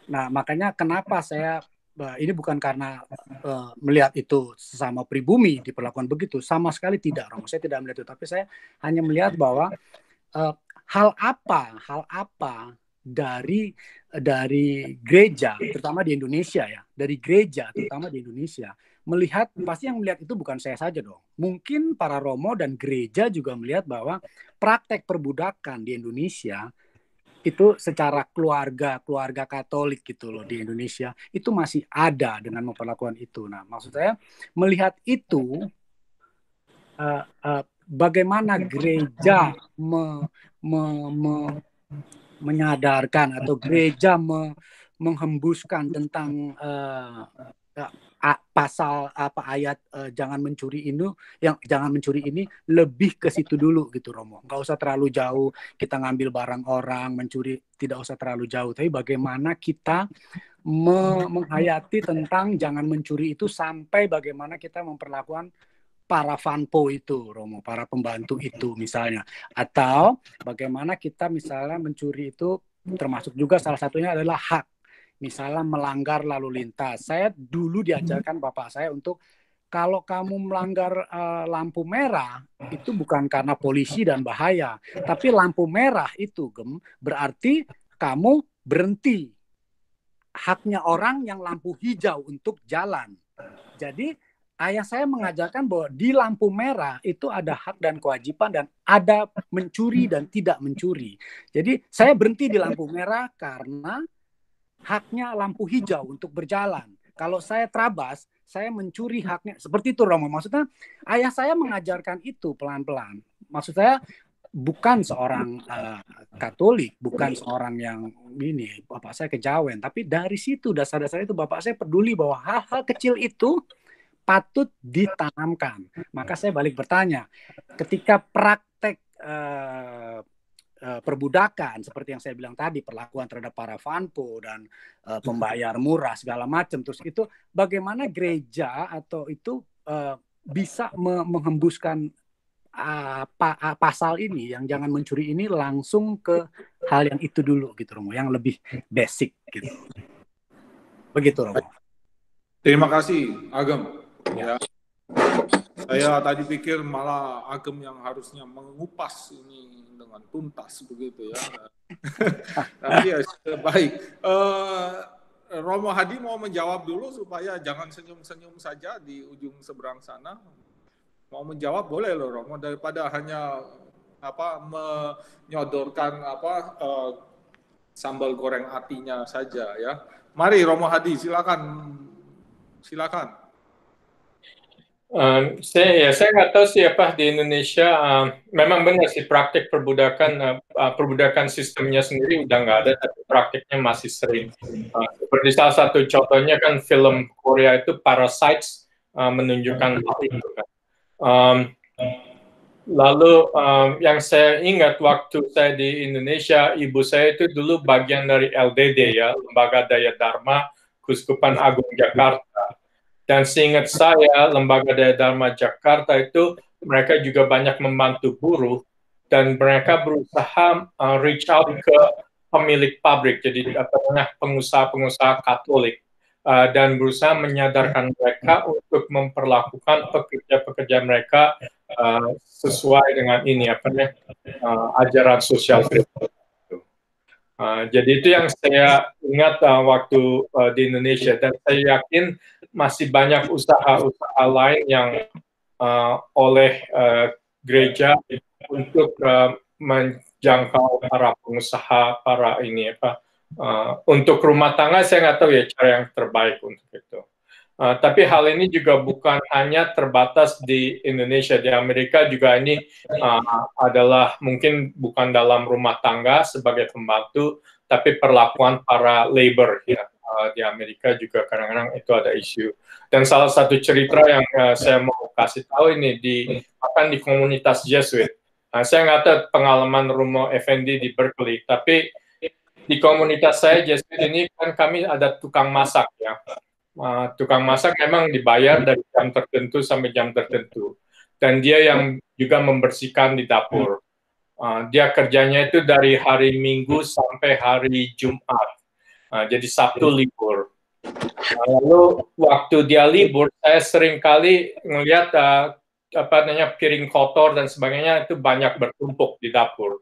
Nah, makanya kenapa saya, ini bukan karena melihat itu sesama pribumi diperlakukan begitu, sama sekali tidak, Romo. Saya tidak melihat itu, tapi saya hanya melihat bahwa hal apa dari gereja, terutama di Indonesia ya, dari gereja terutama di Indonesia, melihat, pasti yang melihat itu bukan saya saja dong. Mungkin para Romo dan gereja juga melihat bahwa praktek perbudakan di Indonesia itu secara keluarga Katolik gitu loh, di Indonesia itu masih ada dengan memperlakukan itu. Nah, maksud saya melihat itu, bagaimana gereja menyadarkan atau gereja menghembuskan tentang pasal apa ayat jangan mencuri ini lebih ke situ dulu gitu, Romo. Nggak usah terlalu jauh kita ngambil barang orang, mencuri, tidak usah terlalu jauh, tapi bagaimana kita menghayati tentang jangan mencuri itu, sampai bagaimana kita memperlakukan para fanpo itu, Romo, para pembantu itu misalnya. Atau bagaimana kita misalnya mencuri itu termasuk juga salah satunya adalah hak. Misalnya melanggar lalu lintas. Saya dulu diajarkan bapak saya untuk kalau kamu melanggar lampu merah itu bukan karena polisi dan bahaya, tapi lampu merah itu berarti kamu berhenti. Haknya orang yang lampu hijau untuk jalan. Jadi ayah saya mengajarkan bahwa di lampu merah itu ada hak dan kewajiban dan ada mencuri dan tidak mencuri. Jadi saya berhenti di lampu merah karena haknya lampu hijau untuk berjalan. Kalau saya terabas, saya mencuri haknya. Seperti itu, Romo. Maksudnya, ayah saya mengajarkan itu pelan-pelan. Maksud saya, bukan seorang Katolik, bukan seorang yang ini, bapak saya kejawen. Tapi dari situ, dasar-dasar itu, bapak saya peduli bahwa hal-hal kecil itu patut ditanamkan. Maka saya balik bertanya, ketika praktek perbudakan seperti yang saya bilang tadi, perlakuan terhadap para fanpo dan pembayar murah segala macam, terus itu bagaimana gereja atau itu bisa menghembuskan pasal ini yang jangan mencuri ini langsung ke hal yang itu dulu gitu, Romo, yang lebih basic gitu. Begitu, Romo. Terima kasih, Agem. Ya. Saya tadi pikir malah Agem yang harusnya mengupas ini dengan tuntas begitu ya. Tapi ya baik. Romo Hadi mau menjawab dulu supaya jangan senyum-senyum saja di ujung seberang sana. Mau menjawab boleh loh Romo, daripada hanya menyodorkan sambal goreng atinya saja ya. Mari Romo Hadi, silakan. Saya nggak tahu siapa di Indonesia. Memang benar sih praktik perbudakan sistemnya sendiri udah nggak ada, tapi praktiknya masih sering. Seperti salah satu contohnya kan film Korea itu Parasites menunjukkan hal itu kan. Lalu yang saya ingat waktu saya di Indonesia, ibu saya itu dulu bagian dari LDD ya, Lembaga Daya Dharma Keuskupan Agung Jakarta. Dan seingat saya, Lembaga Daya Dharma Jakarta itu mereka juga banyak membantu buruh dan mereka berusaha reach out ke pemilik pabrik, jadi pengusaha-pengusaha Katolik dan berusaha menyadarkan mereka untuk memperlakukan pekerja-pekerja mereka sesuai dengan ini ajaran sosial Kristen. Jadi itu yang saya ingat waktu di Indonesia, dan saya yakin masih banyak usaha-usaha lain yang oleh gereja untuk menjangkau para pengusaha, para ini untuk rumah tangga. Saya nggak tahu ya cara yang terbaik untuk itu. Tapi hal ini juga bukan hanya terbatas di Indonesia, di Amerika juga ini adalah mungkin bukan dalam rumah tangga sebagai pembantu, tapi perlakuan para labor ya. Di Amerika juga kadang-kadang itu ada isu. Dan salah satu cerita yang saya mau kasih tahu ini akan di komunitas Jesuit. Saya nggak tahu pengalaman Romo Effendi di Berkeley, tapi di komunitas saya Jesuit ini kan kami ada tukang masak ya. Tukang masak memang dibayar dari jam tertentu sampai jam tertentu. Dan dia yang juga membersihkan di dapur. Dia kerjanya itu dari hari Minggu sampai hari Jumat. Jadi Sabtu libur. Lalu waktu dia libur, saya sering kali ngelihat piring kotor dan sebagainya itu banyak bertumpuk di dapur.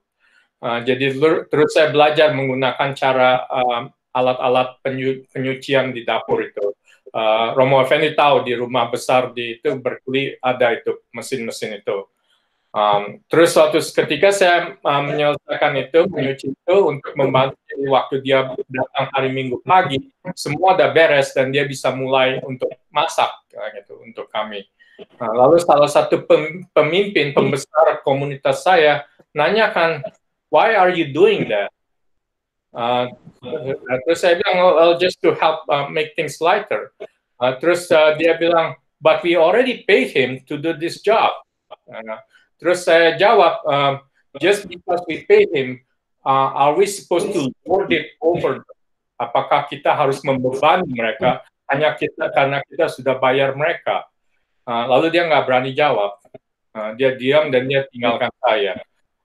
Jadi terus saya belajar menggunakan cara alat-alat penyucian di dapur itu. Romo Effendi tahu di rumah besar di itu Berkeley ada itu mesin-mesin itu. Terus suatu ketika saya menyelesaikan itu, menyuci itu untuk membantu waktu dia datang hari Minggu pagi, semua udah beres dan dia bisa mulai untuk masak gitu untuk kami. Lalu salah satu pemimpin pembesar komunitas saya nanyakan, why are you doing that? Terus saya bilang, well, just to help make things lighter. Terus dia bilang, but we already paid him to do this job. Terus saya jawab, just because we paid him, are we supposed to lord it over them? Apakah kita harus membebani mereka hanya karena kita sudah bayar mereka? Lalu dia nggak berani jawab. Dia diam dan dia tinggalkan saya.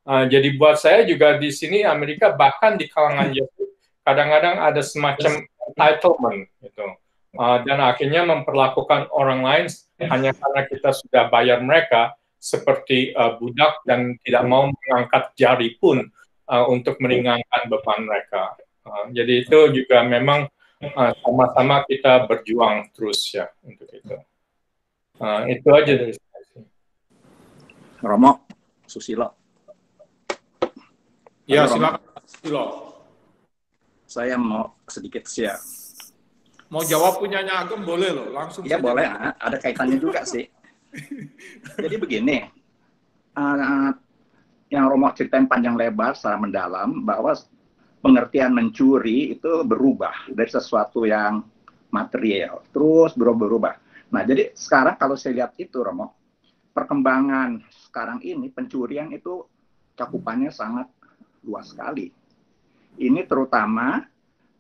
Jadi buat saya juga di sini Amerika, bahkan di kalangan Yahudi, kadang-kadang ada semacam entitlement gitu. Dan akhirnya memperlakukan orang lain hanya karena kita sudah bayar mereka seperti budak dan tidak mau mengangkat jari pun untuk meringankan beban mereka. Jadi itu juga memang sama-sama kita berjuang terus ya untuk itu. Itu aja dari saya. Romo, Susilo. Ya, Halo, Romo. silakan. Susilo. Saya mau sedikit share. Mau jawab punyanya Agem boleh loh, langsung Ya saja. boleh, ada kaitannya juga sih. Jadi begini, yang Romo ceritain panjang lebar secara mendalam bahwa pengertian mencuri itu berubah dari sesuatu yang material, terus berubah. Nah, jadi sekarang kalau saya lihat itu, Romo, perkembangan sekarang ini pencurian itu cakupannya sangat luas sekali. Ini terutama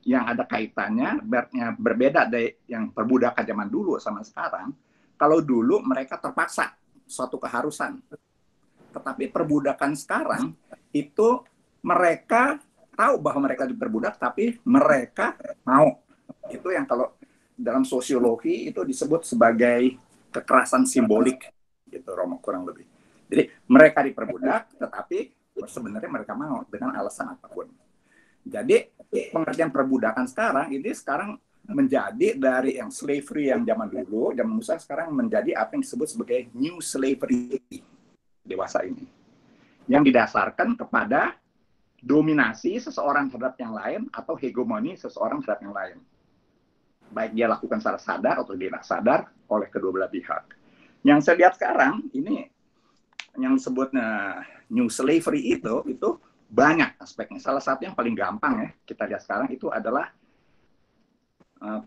yang ada kaitannya berbeda dari yang perbudakan zaman dulu sama sekarang. Kalau dulu mereka terpaksa suatu keharusan. Tetapi perbudakan sekarang itu mereka tahu bahwa mereka diperbudak tapi mereka mau. Itu yang kalau dalam sosiologi itu disebut sebagai kekerasan simbolik. Gitu, Romo, kurang lebih. Jadi mereka diperbudak, tetapi sebenarnya mereka mau dengan alasan apapun. Jadi pengertian perbudakan sekarang ini sekarang menjadi dari yang slavery yang zaman dulu, zaman Musa, sekarang menjadi apa yang disebut sebagai new slavery dewasa ini, yang didasarkan kepada dominasi seseorang terhadap yang lain atau hegemoni seseorang terhadap yang lain, baik dia lakukan secara sadar atau tidak sadar oleh kedua belah pihak. Yang saya lihat sekarang ini yang disebutnya new slavery itu banyak aspeknya. Salah satu yang paling gampang ya kita lihat sekarang itu adalah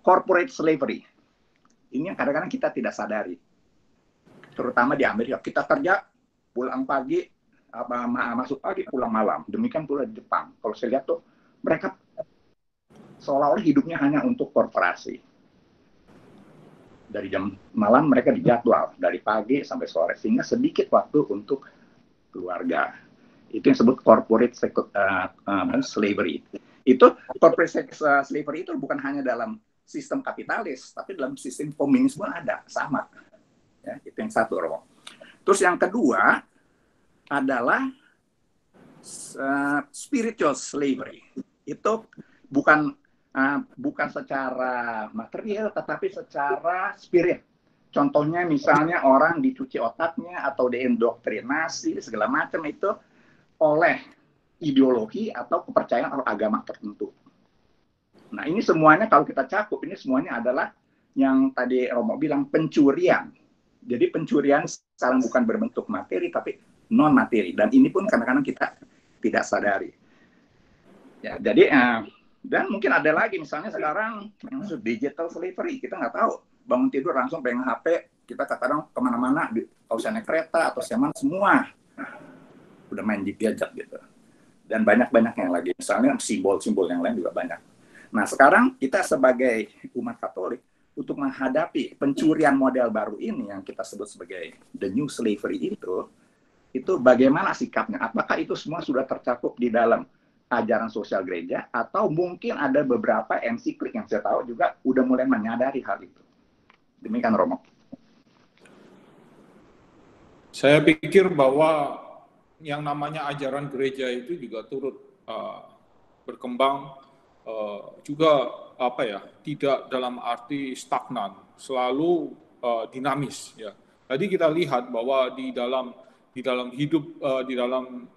corporate slavery. Ini yang kadang-kadang kita tidak sadari. Terutama di Amerika, kita kerja pulang pagi, masuk pagi, pulang malam. Demikian pula di Jepang. Kalau saya lihat tuh mereka seolah-olah hidupnya hanya untuk korporasi. Dari jam malam mereka dijadwal dari pagi sampai sore, sehingga sedikit waktu untuk keluarga. Itu yang disebut corporate slavery. Itu corporate slavery itu bukan hanya dalam sistem kapitalis, tapi dalam sistem komunisme ada, sama. Ya, itu yang satu, Romo. Terus yang kedua adalah spiritual slavery. Itu bukan secara material, tetapi secara spirit. Contohnya misalnya orang dicuci otaknya atau diindoktrinasi segala macam itu oleh ideologi atau kepercayaan atau agama tertentu. Nah, ini semuanya kalau kita cakup, ini semuanya adalah yang tadi Romo bilang pencurian. Jadi pencurian sekarang bukan berbentuk materi tapi non materi, dan ini pun kadang-kadang kita tidak sadari. Ya, jadi dan mungkin ada lagi misalnya sekarang yang digital slavery, kita nggak tahu, bangun tidur langsung pegang HP, kita kadang kemana-mana, kalau saya naik kereta atau siaman semua udah main gadget gitu. Dan banyak-banyak yang lagi, misalnya simbol-simbol yang lain juga banyak. Nah sekarang kita sebagai umat Katolik untuk menghadapi pencurian model baru ini yang kita sebut sebagai the new slavery itu bagaimana sikapnya? Apakah itu semua sudah tercakup di dalam ajaran sosial gereja, atau mungkin ada beberapa ensiklik yang saya tahu juga udah mulai menyadari hal itu. Demikian, Romo. Saya pikir bahwa yang namanya ajaran gereja itu juga turut berkembang, juga tidak dalam arti stagnan, selalu dinamis. Ya. Tadi kita lihat bahwa di dalam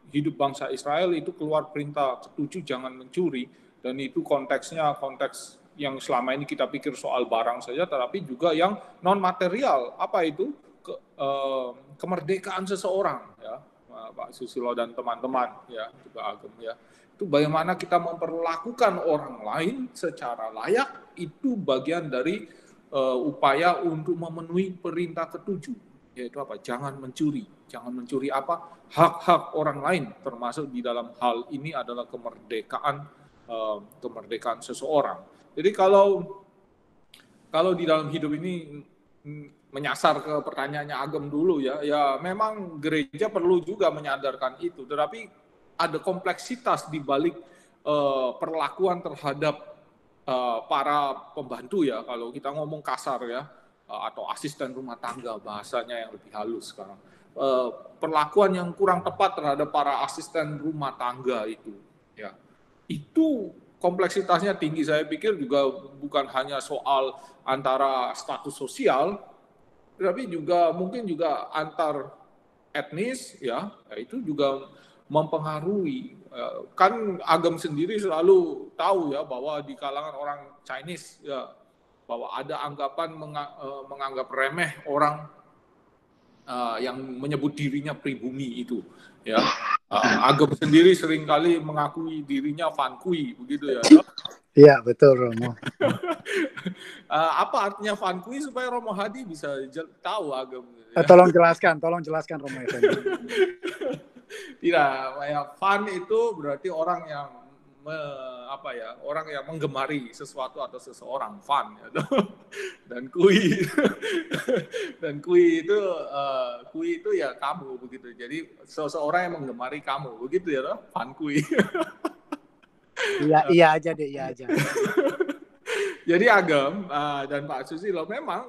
hidup bangsa Israel itu keluar perintah ke-7 jangan mencuri, dan itu konteksnya konteks yang selama ini kita pikir soal barang saja, tetapi juga yang non material. Apa itu? Kemerdekaan seseorang, ya, Pak Susilo dan teman-teman, ya, juga Agem, ya. Itu bagaimana kita memperlakukan orang lain secara layak, itu bagian dari upaya untuk memenuhi perintah ke-7. Yaitu apa? Jangan mencuri. Jangan mencuri apa? Hak-hak orang lain, termasuk di dalam hal ini adalah kemerdekaan seseorang. Jadi kalau di dalam hidup ini menyasar ke pertanyaannya Agem dulu ya. Ya memang gereja perlu juga menyadarkan itu, tetapi ada kompleksitas di balik perlakuan terhadap para pembantu ya, kalau kita ngomong kasar ya, atau asisten rumah tangga bahasanya yang lebih halus sekarang. Perlakuan yang kurang tepat terhadap para asisten rumah tangga itu ya. Itu kompleksitasnya tinggi, saya pikir juga bukan hanya soal antara status sosial, tapi juga mungkin juga antar etnis ya, itu juga mempengaruhi. Kan Agem sendiri selalu tahu ya bahwa di kalangan orang Chinese ya, bahwa ada anggapan menganggap remeh orang yang menyebut dirinya pribumi itu ya. Agem sendiri seringkali mengakui dirinya Fan Kui begitu ya. Iya, betul Romo. Apa artinya Fan Kui supaya Romo Hadi bisa tahu Agem? Ya. Tolong jelaskan Romo Effendi. Tidak, ya Fan itu berarti orang yang orang yang menggemari sesuatu atau seseorang, Fan ya. Dan Kui itu ya kamu begitu. Jadi seseorang yang menggemari kamu begitu ya, Fan Kui. Iya aja deh, iya aja. Jadi Agem dan Pak Susilo, memang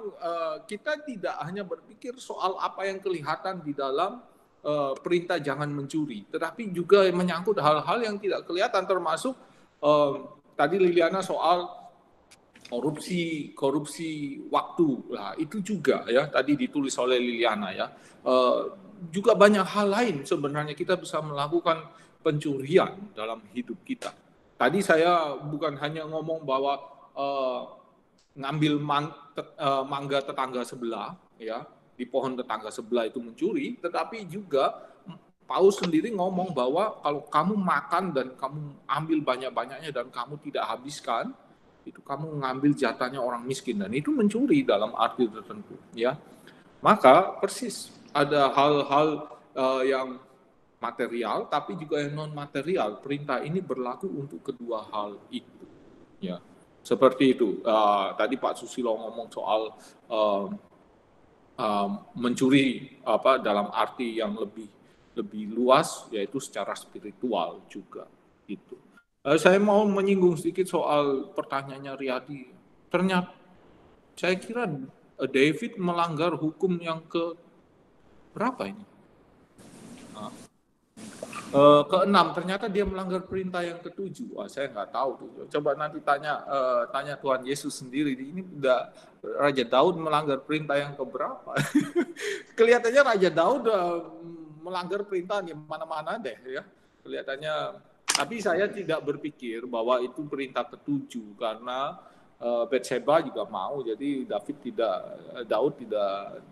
kita tidak hanya berpikir soal apa yang kelihatan di dalam perintah jangan mencuri, tetapi juga menyangkut hal-hal yang tidak kelihatan, termasuk tadi Liliana soal korupsi waktu. Nah, itu juga ya tadi ditulis oleh Liliana ya. Juga banyak hal lain sebenarnya kita bisa melakukan pencurian dalam hidup kita. Tadi saya bukan hanya ngomong bahwa ngambil mangga tetangga sebelah ya, di pohon tetangga sebelah itu mencuri, tetapi juga Paulus sendiri ngomong bahwa kalau kamu makan dan kamu ambil banyak-banyaknya dan kamu tidak habiskan, itu kamu mengambil jatahnya orang miskin, dan itu mencuri dalam arti tertentu ya. Maka persis ada hal-hal yang material tapi juga yang non material. Perintah ini berlaku untuk kedua hal itu ya. Seperti itu. Tadi Pak Susilo ngomong soal mencuri dalam arti yang lebih luas, yaitu secara spiritual juga gitu. Saya mau menyinggung sedikit soal pertanyaannya Riyadi. Ternyata saya kira David melanggar hukum yang ke berapa ini? Ke-6, ternyata dia melanggar perintah yang ke-7. Wah, saya nggak tahu tuh. Coba nanti tanya Tuhan Yesus sendiri. Ini udah Raja Daud melanggar perintah yang keberapa? Kelihatannya Raja Daud melanggar perintah di mana-mana deh ya. Kelihatannya. Tapi saya tidak berpikir bahwa itu perintah ke-7 karena Bathsheba juga mau, jadi Daud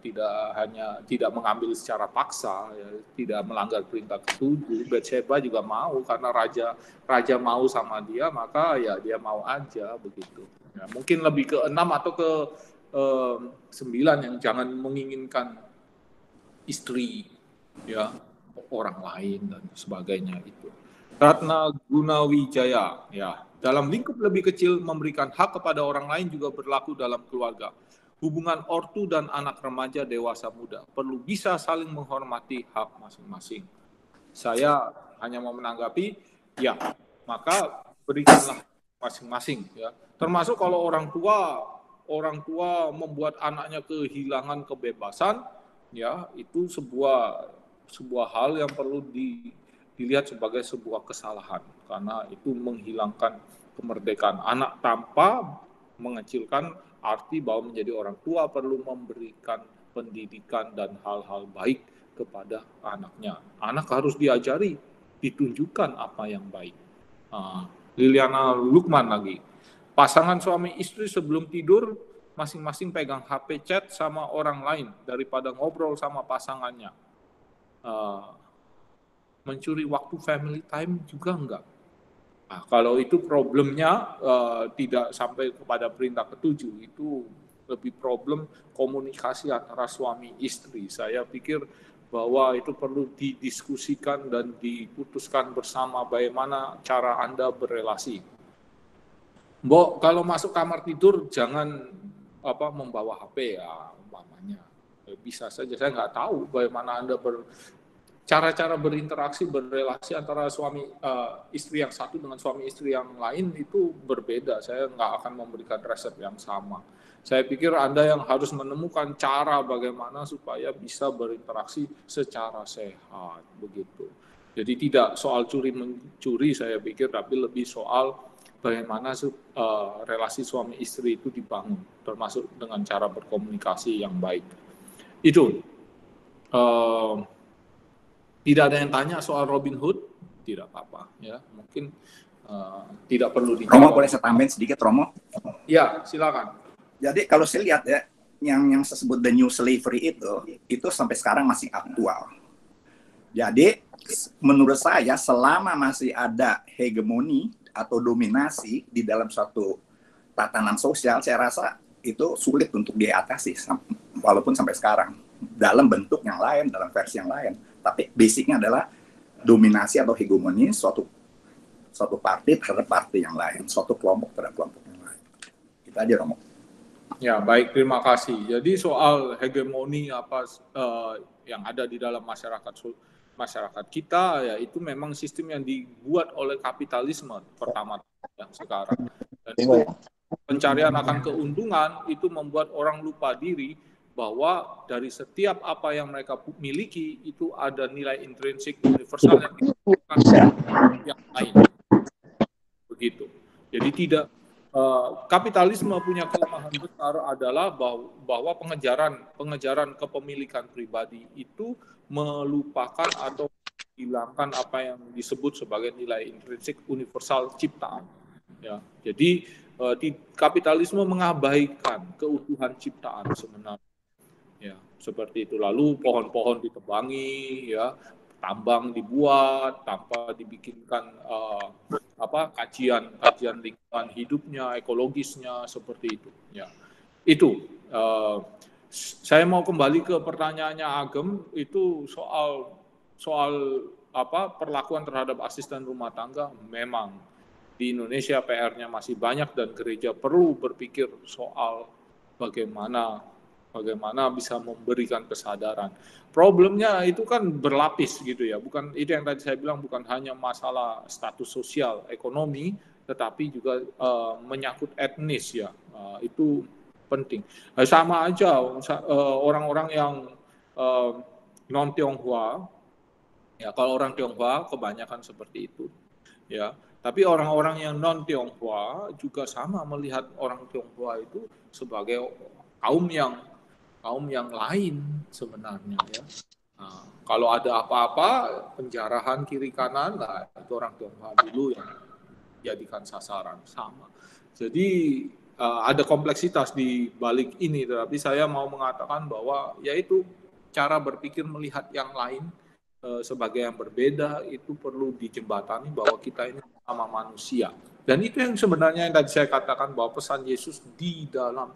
tidak mengambil secara paksa, ya, tidak melanggar perintah ke-7. Bathsheba juga mau karena raja mau sama dia, maka ya dia mau aja begitu. Ya, mungkin lebih ke-6 atau ke-9 yang jangan menginginkan istri ya orang lain dan sebagainya itu. Ratna Gunawijaya ya. Dalam lingkup lebih kecil, memberikan hak kepada orang lain juga berlaku dalam keluarga. Hubungan ortu dan anak remaja, dewasa, muda perlu bisa saling menghormati hak masing-masing. Saya hanya mau menanggapi, ya, maka berikanlah masing-masing. Ya. Termasuk kalau orang tua membuat anaknya kehilangan kebebasan, ya, itu sebuah hal yang perlu dilihat sebagai sebuah kesalahan, karena itu menghilangkan kemerdekaan anak tanpa mengecilkan arti bahwa menjadi orang tua perlu memberikan pendidikan dan hal-hal baik kepada anaknya. Anak harus diajari, ditunjukkan apa yang baik. Liliana Lukman lagi, pasangan suami istri sebelum tidur masing-masing pegang HP chat sama orang lain daripada ngobrol sama pasangannya. Mencuri waktu family time juga enggak. Nah, kalau itu problemnya tidak sampai kepada perintah ke-7, itu lebih problem komunikasi antara suami istri. Saya pikir bahwa itu perlu didiskusikan dan diputuskan bersama bagaimana cara Anda berelasi. Mbok, kalau masuk kamar tidur jangan membawa HP ya umpamanya. Bisa saja, saya nggak tahu bagaimana Anda cara-cara berinteraksi, berrelasi antara suami istri yang satu dengan suami istri yang lain itu berbeda. Saya nggak akan memberikan resep yang sama. Saya pikir Anda yang harus menemukan cara bagaimana supaya bisa berinteraksi secara sehat, begitu. Jadi tidak soal curi-mencuri saya pikir, tapi lebih soal bagaimana relasi suami istri itu dibangun, termasuk dengan cara berkomunikasi yang baik. Itu. Tidak ada yang tanya soal Robin Hood, tidak apa-apa, ya. Mungkin tidak perlu dijawab. Romo, boleh saya tambahin sedikit, Romo? Ya, silakan. Jadi kalau saya lihat ya, yang saya sebut the new slavery itu sampai sekarang masih aktual. Jadi menurut saya selama masih ada hegemoni atau dominasi di dalam suatu tatanan sosial, saya rasa itu sulit untuk diatasi, walaupun sampai sekarang dalam bentuk yang lain, dalam versi yang lain. Tapi basicnya adalah dominasi atau hegemoni suatu partai terhadap partai yang lain, suatu kelompok terhadap kelompok yang lain. Itu aja, Romo. Ya, baik, terima kasih. Jadi soal hegemoni yang ada di dalam masyarakat kita, ya itu memang sistem yang dibuat oleh kapitalisme pertama yang sekarang. Dan itu pencarian akan keuntungan itu membuat orang lupa diri bahwa dari setiap apa yang mereka miliki itu ada nilai intrinsik universal yang dibutuhkan yang lain. Begitu. Jadi tidak kapitalisme punya kelemahan besar adalah bahwa pengejaran kepemilikan pribadi itu melupakan atau hilangkan apa yang disebut sebagai nilai intrinsik universal ciptaan. Ya, jadi kapitalisme mengabaikan keutuhan ciptaan sebenarnya. Ya, seperti itu. Lalu pohon-pohon ditebangi, ya, tambang dibuat tanpa dibikinkan kajian lingkungan hidupnya, ekologisnya, seperti itu. Ya, itu. Saya mau kembali ke pertanyaannya Agem, itu soal perlakuan terhadap asisten rumah tangga. Memang di Indonesia PR-nya masih banyak dan gereja perlu berpikir soal bagaimana bisa memberikan kesadaran. Problemnya itu kan berlapis gitu ya, bukan itu yang tadi saya bilang, bukan hanya masalah status sosial, ekonomi, tetapi juga menyangkut etnis ya, itu penting. Sama aja orang-orang yang non Tionghoa, ya kalau orang Tionghoa kebanyakan seperti itu, ya. Tapi orang-orang yang non Tionghoa juga sama melihat orang Tionghoa itu sebagai kaum yang lain sebenarnya ya. Nah, kalau ada apa-apa penjarahan kiri kanan, nah itu orang Tionghoa dulu yang jadikan sasaran sama. Jadi ada kompleksitas di balik ini, tetapi saya mau mengatakan bahwa yaitu cara berpikir melihat yang lain sebagai yang berbeda itu perlu dijembatani bahwa kita ini sama manusia. Dan itu yang sebenarnya yang tadi saya katakan bahwa pesan Yesus di dalam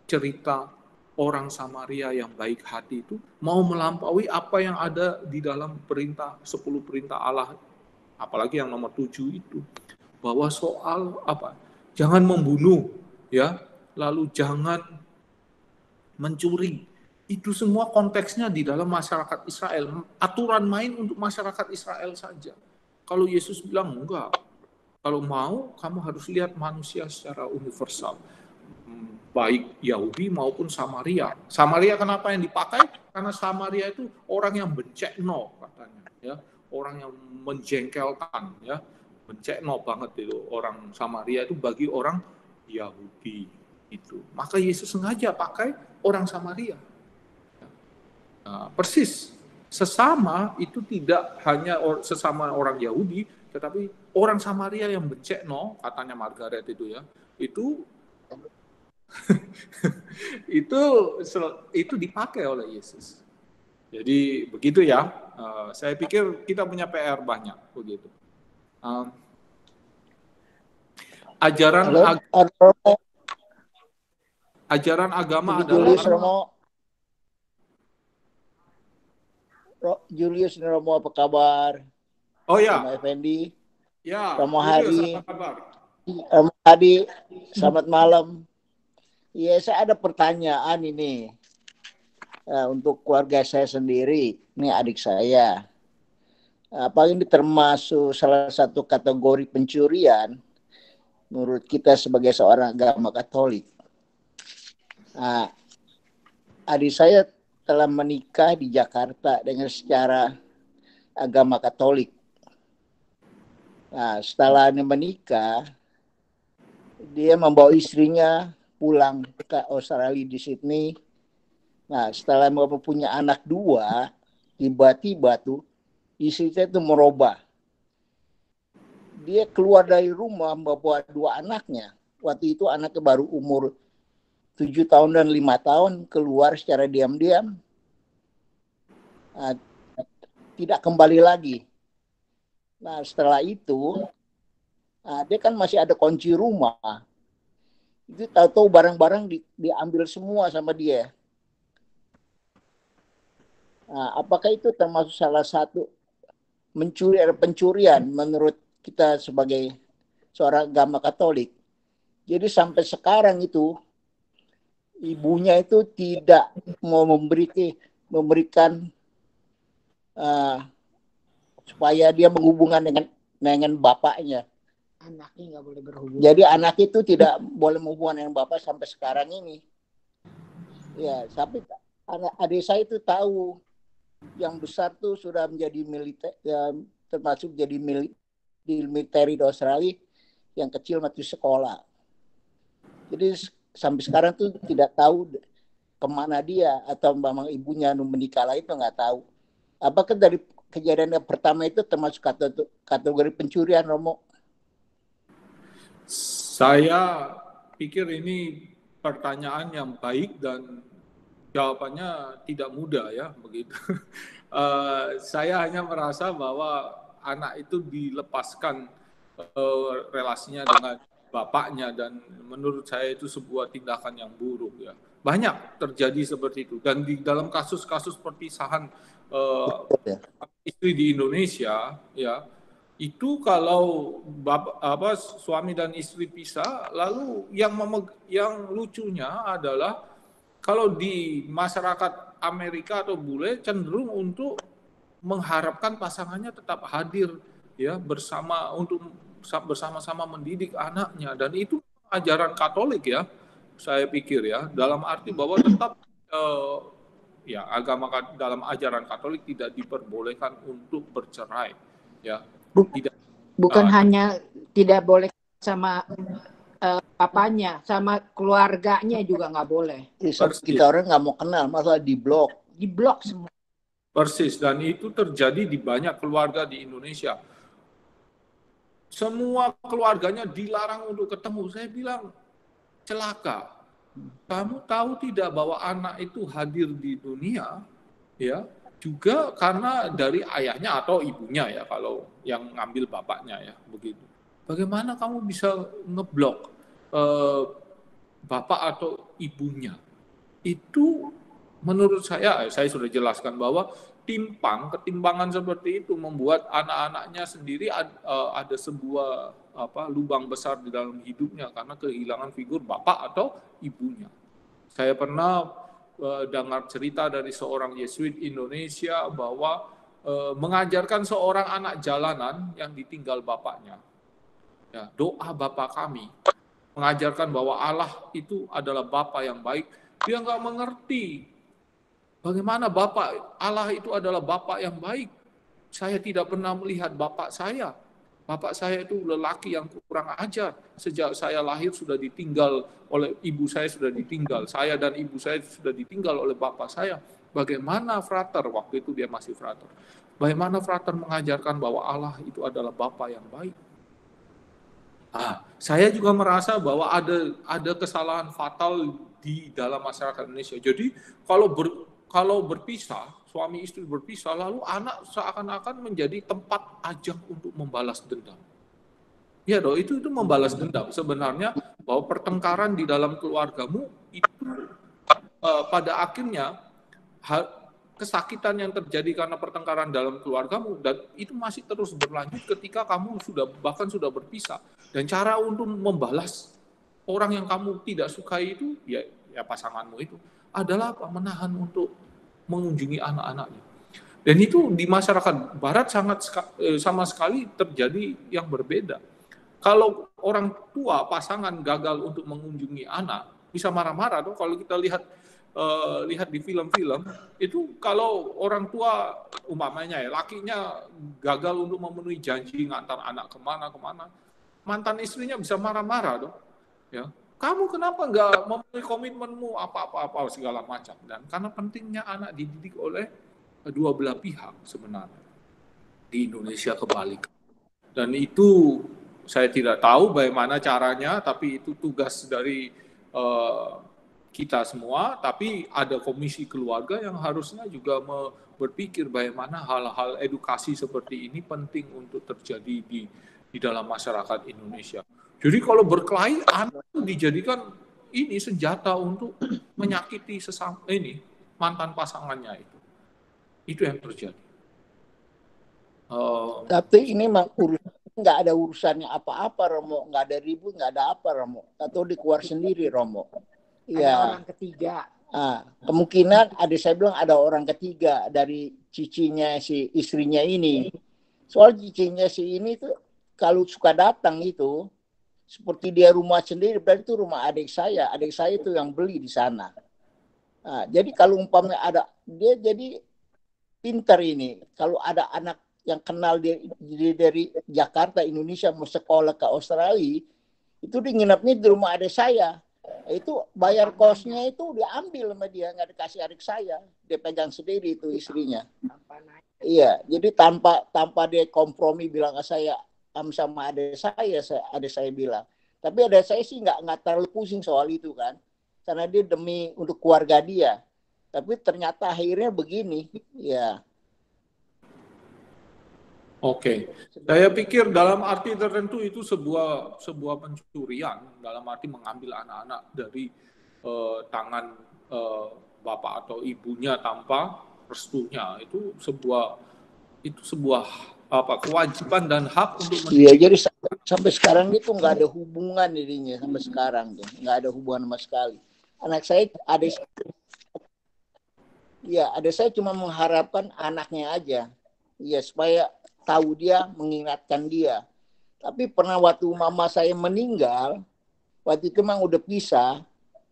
cerita orang Samaria yang baik hati itu mau melampaui apa yang ada di dalam 10 perintah Allah, apalagi yang nomor 7 itu, bahwa soal jangan membunuh, ya, lalu jangan mencuri. Itu semua konteksnya di dalam masyarakat Israel, aturan main untuk masyarakat Israel saja. Kalau Yesus bilang enggak, kalau mau kamu harus lihat manusia secara universal, baik Yahudi maupun Samaria. Samaria kenapa yang dipakai? Karena Samaria itu orang yang bencekno katanya, ya, orang yang menjengkelkan, ya, bencekno banget itu orang Samaria itu bagi orang Yahudi itu. Maka Yesus sengaja pakai orang Samaria. Nah, persis sesama itu tidak hanya sesama orang Yahudi, tetapi orang Samaria yang bencekno katanya Margaret itu ya, itu itu dipakai oleh Yesus. Jadi begitu ya. Saya pikir kita punya PR banyak begitu. Ajaran agama adalah Julius Romo, apa kabar? Oh ya. Romo Effendi. Ya. Romo Hadi. Romo Hadi. Selamat malam. Iya, saya ada pertanyaan ini. untuk keluarga saya sendiri, ini adik saya. Apa ini termasuk salah satu kategori pencurian menurut kita sebagai seorang agama Katolik. Nah, adik saya telah menikah di Jakarta dengan secara agama Katolik. Nah, setelah menikah, dia membawa istrinya pulang ke Australia di Sydney. Nah, setelah mempunyai anak 2, tiba-tiba tuh istri saya itu merubah. Dia keluar dari rumah membawa 2 anaknya. Waktu itu anaknya baru umur 7 tahun dan 5 tahun, keluar secara diam-diam. Nah, tidak kembali lagi. Nah, setelah itu, dia kan masih ada kunci rumah. Itu tahu-tahu barang-barang diambil semua sama dia. Nah, apakah itu termasuk salah satu pencurian menurut kita sebagai seorang agama Katolik? Jadi sampai sekarang itu ibunya itu tidak mau memberikan supaya dia menghubungkan dengan bapaknya. Anaknya nggak boleh berhubungan. Jadi anak itu tidak boleh menghubungkan dengan bapak sampai sekarang ini. Ya, tapi adik saya itu tahu yang besar tuh sudah menjadi militer, ya, termasuk jadi militer di Australia, yang kecil masih sekolah. Jadi sampai sekarang tuh tidak tahu kemana dia, atau memang ibunya menikah itu nggak tahu. Apakah dari kejadian yang pertama itu termasuk kategori pencurian, Romo? Saya pikir ini pertanyaan yang baik dan jawabannya tidak mudah ya begitu. Saya hanya merasa bahwa anak itu dilepaskan relasinya dengan bapaknya, dan menurut saya itu sebuah tindakan yang buruk ya. Banyak terjadi seperti itu, dan di dalam kasus-kasus perpisahan istri di Indonesia ya, itu kalau suami dan istri pisah, lalu yang lucunya adalah kalau di masyarakat Amerika atau bule cenderung untuk mengharapkan pasangannya tetap hadir ya bersama-sama mendidik anaknya, dan itu ajaran Katolik ya, saya pikir ya, dalam arti bahwa tetap dalam ajaran Katolik tidak diperbolehkan untuk bercerai ya. Bukan hanya tidak boleh sama papanya, sama keluarganya juga nggak boleh. Kita orang nggak mau kenal, masalah diblok semua. Persis, dan itu terjadi di banyak keluarga di Indonesia. Semua keluarganya dilarang untuk ketemu. Saya bilang celaka. Kamu tahu tidak bahwa anak itu hadir di dunia ya juga karena dari ayahnya atau ibunya ya, kalau yang ngambil bapaknya ya begitu. Bagaimana kamu bisa ngeblok bapak atau ibunya? Itu menurut saya sudah jelaskan bahwa ketimpangan seperti itu membuat anak-anaknya sendiri ada sebuah lubang besar di dalam hidupnya karena kehilangan figur bapak atau ibunya. Saya pernah dengar cerita dari seorang Yesuit Indonesia bahwa mengajarkan seorang anak jalanan yang ditinggal bapaknya. Ya, doa Bapa kami, mengajarkan bahwa Allah itu adalah Bapa yang baik. Dia nggak mengerti bagaimana Allah itu adalah Bapa yang baik. Saya tidak pernah melihat bapak saya. Bapak saya itu lelaki yang kurang ajar. Sejak saya lahir sudah ditinggal oleh ibu saya, sudah ditinggal. Saya dan ibu saya sudah ditinggal oleh bapak saya. Bagaimana frater, waktu itu dia masih frater. Bagaimana frater mengajarkan bahwa Allah itu adalah Bapa yang baik. Saya juga merasa bahwa ada kesalahan fatal di dalam masyarakat Indonesia. Jadi kalau berpisah, suami istri berpisah, lalu anak seakan-akan menjadi tempat ajang untuk membalas dendam. Ya dong, itu membalas dendam. Sebenarnya bahwa pertengkaran di dalam keluargamu itu pada akhirnya kesakitan yang terjadi karena pertengkaran dalam keluargamu, dan itu masih terus berlanjut ketika kamu bahkan sudah berpisah. Dan cara untuk membalas orang yang kamu tidak sukai itu ya pasanganmu itu adalah menahan untuk mengunjungi anak-anaknya. Dan itu di masyarakat Barat sama sekali terjadi yang berbeda. Kalau orang tua pasangan gagal untuk mengunjungi anak, bisa marah-marah dong. Kalau kita lihat di film-film itu, kalau orang tua umpamanya ya lakinya gagal untuk memenuhi janji ngantar anak kemana-kemana, mantan istrinya bisa marah-marah dong. Ya, kamu kenapa nggak memenuhi komitmenmu apa segala macam. Dan karena pentingnya anak dididik oleh kedua belah pihak sebenarnya. Di Indonesia kebalik. Dan itu saya tidak tahu bagaimana caranya, tapi itu tugas dari kita semua. Tapi ada komisi keluarga yang harusnya juga berpikir bagaimana hal-hal edukasi seperti ini penting untuk terjadi di dalam masyarakat Indonesia. Jadi kalau berkelahi, anak itu dijadikan ini senjata untuk menyakiti mantan pasangannya itu. Itu yang terjadi. Tapi ini mah nggak ada urusannya apa-apa, Romo. Nggak ada ribut, nggak ada apa, Romo. Atau dikeluar sendiri, Romo. Iya. Ada orang ketiga. Kemungkinan adik saya bilang ada orang ketiga dari cicinya si istrinya ini. Soal cicinya si ini tuh kalau suka datang itu seperti dia rumah sendiri, berarti itu rumah adik saya. Adik saya itu yang beli di sana. Jadi kalau umpamanya ada, dia jadi pintar ini. Kalau ada anak yang kenal dia dari Jakarta, Indonesia, mau sekolah ke Australia, itu dia nginepnya di rumah adik saya. Itu bayar kosnya itu diambil sama dia, nggak dikasih adik saya. Dia pegang sendiri itu istrinya. Iya, jadi tanpa dia kompromi bilang ke saya sama adik saya bilang. Tapi adik saya sih nggak terlalu pusing soal itu kan, karena dia demi untuk keluarga dia. Tapi ternyata akhirnya begini, ya. Oke, saya pikir dalam arti tertentu itu sebuah pencurian, dalam arti mengambil anak-anak dari tangan bapak atau ibunya tanpa restunya. Itu sebuah kewajiban dan hak untuk Iya, jadi sampai sekarang itu nggak ada hubungan dirinya sampai sekarang tuh, nggak ada hubungan sama sekali. Anak saya ada saya cuma mengharapkan anaknya aja, ya supaya tahu dia, mengingatkan dia. Tapi pernah waktu mama saya meninggal, waktu itu memang udah pisah,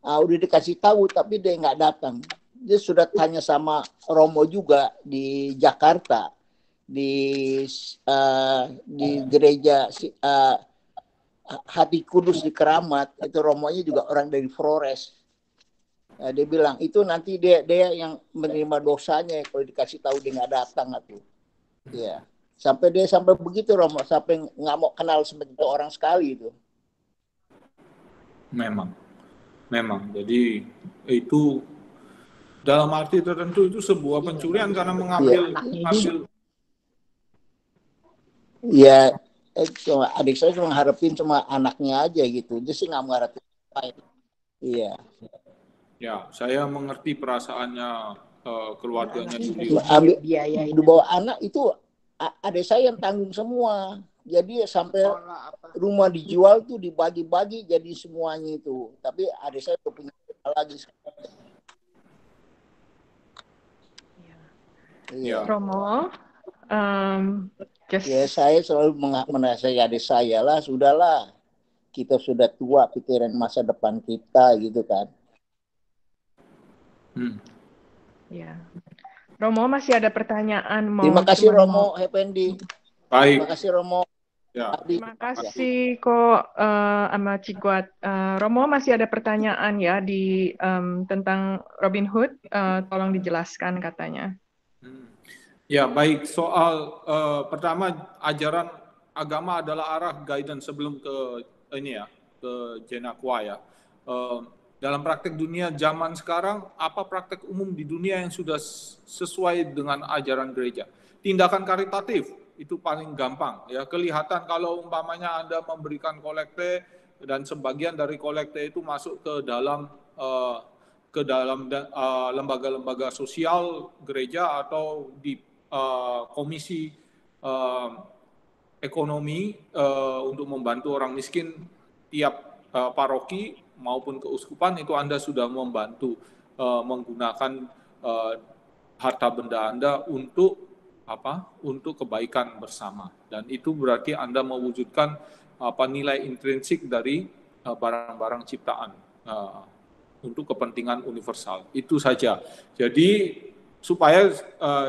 udah dikasih tahu tapi dia nggak datang. Dia sudah tanya sama Romo juga di Jakarta, di gereja Hati Kudus di Keramat. Itu Romonya juga orang dari Flores. Dia bilang itu nanti dia yang menerima dosanya kalau dikasih tahu dia nggak datang tuh. Ya. Sampai begitu Romo, sampai nggak mau kenal seperti orang sekali itu. Memang. Jadi itu dalam arti tertentu itu sebuah pencurian karena mengambil. Iya, adik saya cuma harapin cuma anaknya aja gitu. Dia sih nggak mengharapin apa. Iya. Ya, saya mengerti perasaannya keluarganya sendiri. Ambil biaya itu bawa anak itu. Adik saya yang tanggung semua. Jadi sampai rumah dijual tuh dibagi-bagi jadi semuanya itu. Tapi adik saya tuh punya lagi. Iya. Romo, ya saya selalu menasihati adik saya lah, sudahlah. Kita sudah tua, pikiran masa depan kita gitu kan. Ya. Romo masih ada pertanyaan mau. Terima kasih Romo Effendi. Baik. Terima kasih Romo. Ya. Terima kasih kok sama Ciguat. Romo masih ada pertanyaan ya tentang Robin Hood. Tolong dijelaskan katanya. Ya baik, soal pertama ajaran agama adalah arah guidance sebelum ke Jenakwa ya. Dalam praktek dunia zaman sekarang, apa praktek umum di dunia yang sudah sesuai dengan ajaran gereja? Tindakan karitatif, itu paling gampang. Ya, kelihatan kalau umpamanya Anda memberikan kolekte, dan sebagian dari kolekte itu masuk ke dalam lembaga-lembaga sosial gereja atau di komisi ekonomi untuk membantu orang miskin tiap paroki maupun keuskupan, itu Anda sudah membantu menggunakan harta benda Anda untuk apa? Untuk kebaikan bersama. Dan itu berarti Anda mewujudkan nilai intrinsik dari barang-barang ciptaan untuk kepentingan universal. Itu saja. Jadi supaya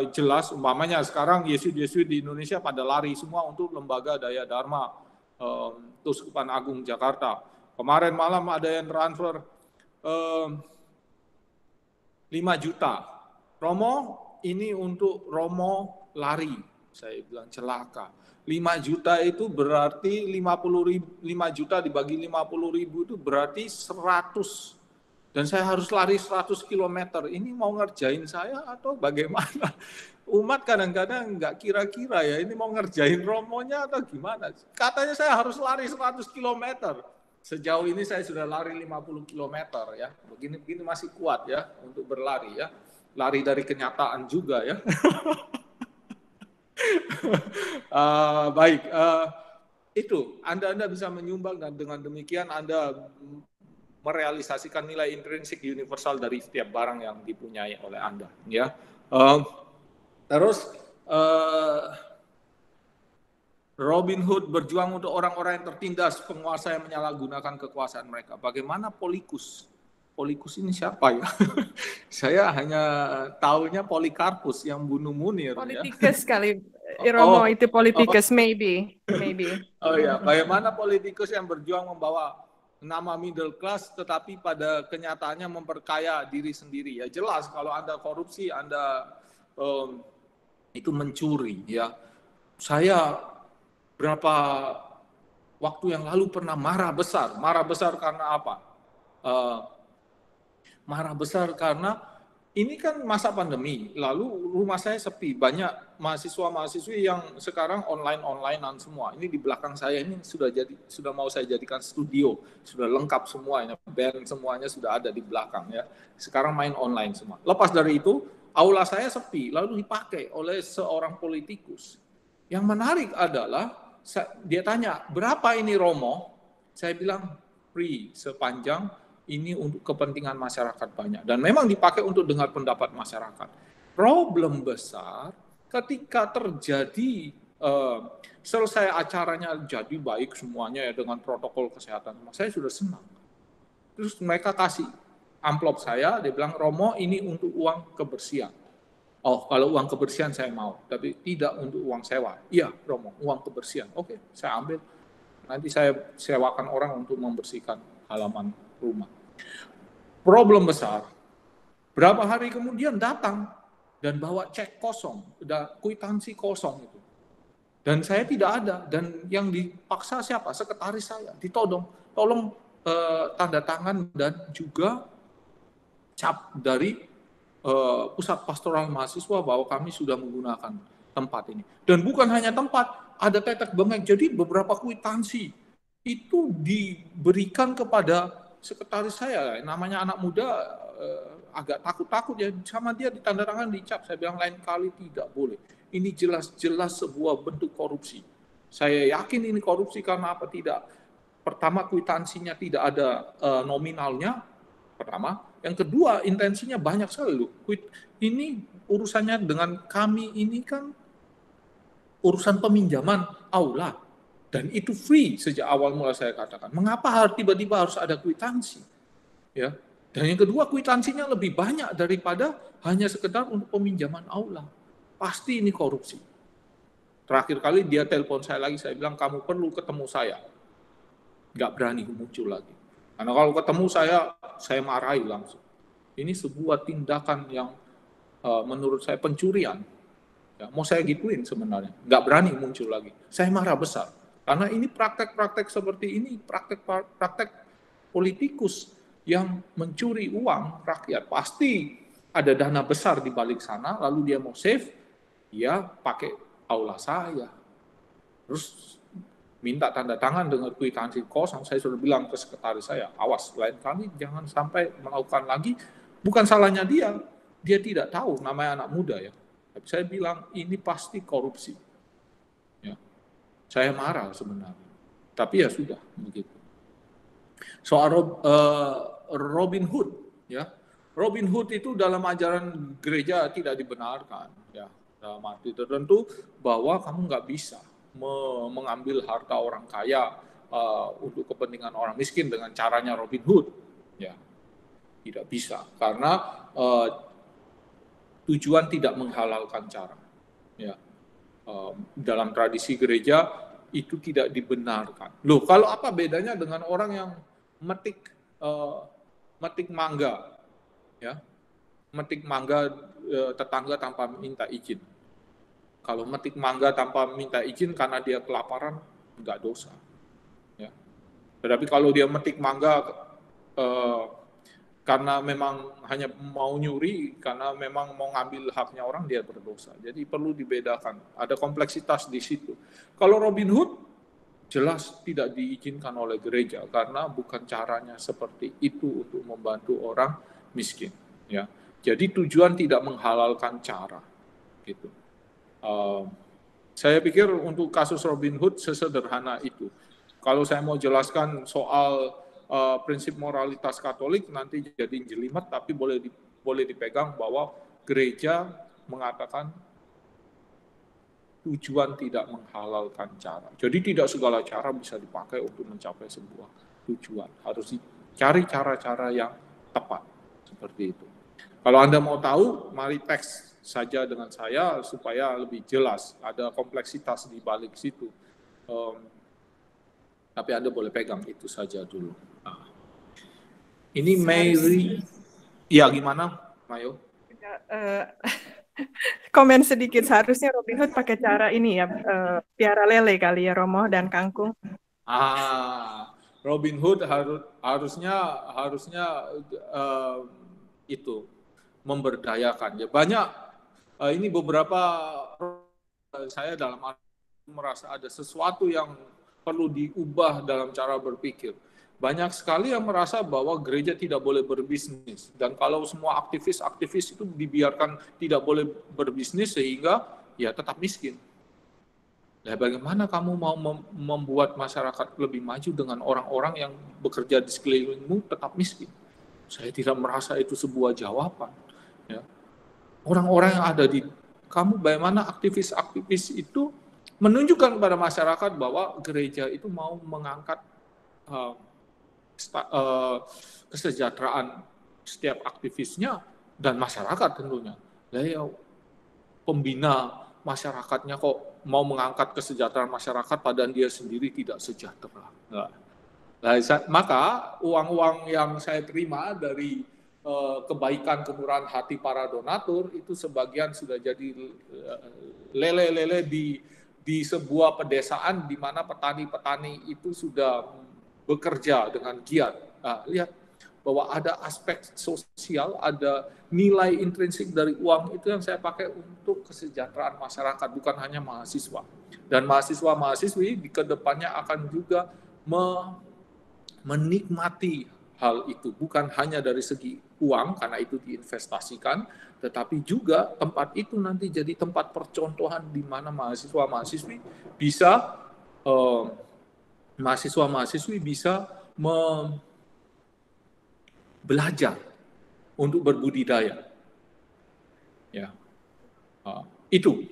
jelas, umpamanya sekarang Yesuit di Indonesia pada lari semua untuk lembaga Daya Dharma Keuskupan Agung Jakarta. Kemarin malam ada yang transfer 5 juta. Romo, ini untuk Romo lari. Saya bilang celaka. 5 juta itu berarti 5 juta dibagi 50.000 itu berarti 100. Dan saya harus lari 100 km. Ini mau ngerjain saya atau bagaimana? Umat kadang-kadang nggak kira-kira ya, ini mau ngerjain Romonya atau gimana? Katanya saya harus lari 100 km. Sejauh ini saya sudah lari 50 km ya. Begini-begini masih kuat ya untuk berlari ya. Lari dari kenyataan juga ya. Baik, itu Anda bisa menyumbang dan dengan demikian Anda merealisasikan nilai intrinsik universal dari setiap barang yang dipunyai oleh Anda. Ya, terus Robin Hood berjuang untuk orang-orang yang tertindas, penguasa yang menyalahgunakan kekuasaan mereka. Bagaimana Polikus? Polikus ini siapa ya? Saya hanya tahunya Polikarpus yang bunuh Munir. Politikus ya. kali, Romo itu politikus, maybe. Oh ya, bagaimana politikus yang berjuang membawa nama middle class, tetapi pada kenyataannya memperkaya diri sendiri. Ya jelas kalau Anda korupsi, Anda itu mencuri. Ya, saya berapa waktu yang lalu pernah marah besar karena apa? Marah besar karena ini kan masa pandemi, lalu rumah saya sepi, banyak mahasiswa-mahasiswi yang sekarang online-onlinean semua. Ini di belakang saya ini sudah mau saya jadikan studio, sudah lengkap semuanya, band semuanya sudah ada di belakang ya. Sekarang main online semua. Lepas dari itu, aula saya sepi, lalu dipakai oleh seorang politikus. Yang menarik adalah dia tanya, berapa ini Romo? Saya bilang free sepanjang ini untuk kepentingan masyarakat banyak. Dan memang dipakai untuk dengar pendapat masyarakat. Problem besar ketika terjadi, selesai acaranya jadi baik semuanya ya dengan protokol kesehatan. Saya sudah senang. Terus mereka kasih amplop saya, dia bilang, Romo ini untuk uang kebersihan. Oh, kalau uang kebersihan saya mau, tapi tidak untuk uang sewa. Iya, Romo, uang kebersihan. Oke, saya ambil. Nanti saya sewakan orang untuk membersihkan halaman rumah. Problem besar, berapa hari kemudian datang dan bawa cek kosong, kwitansi kosong itu. Dan saya tidak ada, dan yang dipaksa siapa? Sekretaris saya, ditodong. Tolong tanda tangan dan juga cap dari Pusat Pastoral Mahasiswa bahwa kami sudah menggunakan tempat ini. Dan bukan hanya tempat, ada tetek bengek. Jadi beberapa kwitansi itu diberikan kepada sekretaris saya, namanya anak muda, agak takut-takut ya, sama dia ditandatangan, dicap. Saya bilang lain kali tidak boleh. Ini jelas-jelas sebuah bentuk korupsi. Saya yakin ini korupsi karena apa? Tidak. Pertama, kwitansinya tidak ada nominalnya. Pertama. Yang kedua, intensinya banyak sekali loh. Ini urusannya dengan kami ini kan urusan peminjaman aula. Dan itu free sejak awal mula saya katakan. Mengapa tiba-tiba harus ada kwitansi? Ya. Dan yang kedua, kwitansinya lebih banyak daripada hanya sekedar untuk peminjaman aula. Pasti ini korupsi. Terakhir kali dia telepon saya lagi, saya bilang kamu perlu ketemu saya. Nggak berani muncul lagi. Karena kalau ketemu saya marahi langsung. Ini sebuah tindakan yang menurut saya pencurian. Ya, mau saya gituin sebenarnya. Nggak berani muncul lagi. Saya marah besar. Karena ini praktek-praktek seperti ini, praktek politikus yang mencuri uang rakyat. Pasti ada dana besar di balik sana, lalu dia mau save, dia pakai aula saya. Terus minta tanda tangan dengan kwitansi kosong. Saya sudah bilang ke sekretaris saya, awas, lain kali jangan sampai melakukan lagi. Bukan salahnya dia tidak tahu, namanya anak muda ya. Tapi saya bilang, ini pasti korupsi. Saya marah sebenarnya, tapi ya sudah begitu. Soal Robin Hood, ya, Robin Hood itu dalam ajaran gereja tidak dibenarkan, ya. Dalam arti tertentu bahwa kamu nggak bisa mengambil harta orang kaya untuk kepentingan orang miskin dengan caranya Robin Hood, ya. Tidak bisa, karena tujuan tidak menghalalkan cara, ya. Dalam tradisi gereja itu tidak dibenarkan. Loh, kalau apa bedanya dengan orang yang metik mangga, ya, metik mangga tetangga tanpa minta izin? Kalau metik mangga tanpa minta izin karena dia kelaparan, nggak dosa, ya. Tetapi kalau dia metik mangga karena memang hanya mau nyuri, karena memang mau ngambil haknya orang, dia berdosa. Jadi perlu dibedakan. Ada kompleksitas di situ. Kalau Robin Hood, jelas tidak diizinkan oleh gereja, karena bukan caranya seperti itu untuk membantu orang miskin. Ya. Jadi tujuan tidak menghalalkan cara. Gitu. Saya pikir untuk kasus Robin Hood sesederhana itu. Kalau saya mau jelaskan soal prinsip moralitas Katolik nanti jadi jelimet, tapi boleh dipegang bahwa gereja mengatakan tujuan tidak menghalalkan cara. Jadi tidak segala cara bisa dipakai untuk mencapai sebuah tujuan. Harus dicari cara-cara yang tepat, seperti itu. Kalau Anda mau tahu, mari teks saja dengan saya supaya lebih jelas. Ada kompleksitas di balik situ. Tapi Anda boleh pegang itu saja dulu. Nah, ini Mary, ya gimana, Mayo? Komen sedikit, seharusnya Robin Hood pakai cara ini ya, piara lele kali ya, Romo dan Kangkung. Robin Hood harusnya itu memberdayakan. Ya, banyak ini beberapa saya dalam arti merasa ada sesuatu yang perlu diubah dalam cara berpikir. Banyak sekali yang merasa bahwa gereja tidak boleh berbisnis. Dan kalau semua aktivis itu dibiarkan tidak boleh berbisnis sehingga ya tetap miskin. Nah, bagaimana kamu mau membuat masyarakat lebih maju dengan orang-orang yang bekerja di sekelilingmu tetap miskin? Saya tidak merasa itu sebuah jawaban. Ya. Orang-orang yang ada di kamu, bagaimana aktivis itu menunjukkan kepada masyarakat bahwa gereja itu mau mengangkat kesejahteraan setiap aktivisnya dan masyarakat tentunya. Ya, pembina masyarakatnya kok mau mengangkat kesejahteraan masyarakat padahal dia sendiri tidak sejahtera. Nah, maka uang-uang yang saya terima dari kebaikan kemurahan hati para donatur itu sebagian sudah jadi lele-lele di sebuah pedesaan di mana petani-petani itu sudah bekerja dengan giat. Nah, lihat bahwa ada aspek sosial, ada nilai intrinsik dari uang itu yang saya pakai untuk kesejahteraan masyarakat, bukan hanya mahasiswa. Dan mahasiswa-mahasiswi di kedepannya akan juga menikmati hal itu, bukan hanya dari segi uang, karena itu diinvestasikan, tetapi juga tempat itu nanti jadi tempat percontohan di mana mahasiswa-mahasiswi bisa belajar untuk berbudidaya. Ya, itu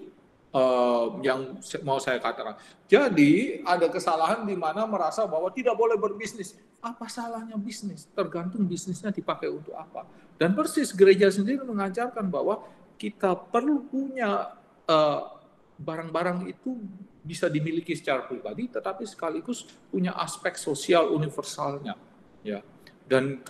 yang mau saya katakan. Jadi ada kesalahan di mana merasa bahwa tidak boleh berbisnis. Apa salahnya bisnis? Tergantung bisnisnya dipakai untuk apa. Dan persis gereja sendiri mengajarkan bahwa kita perlu punya barang-barang itu bisa dimiliki secara pribadi, tetapi sekaligus punya aspek sosial universalnya. Ya. Dan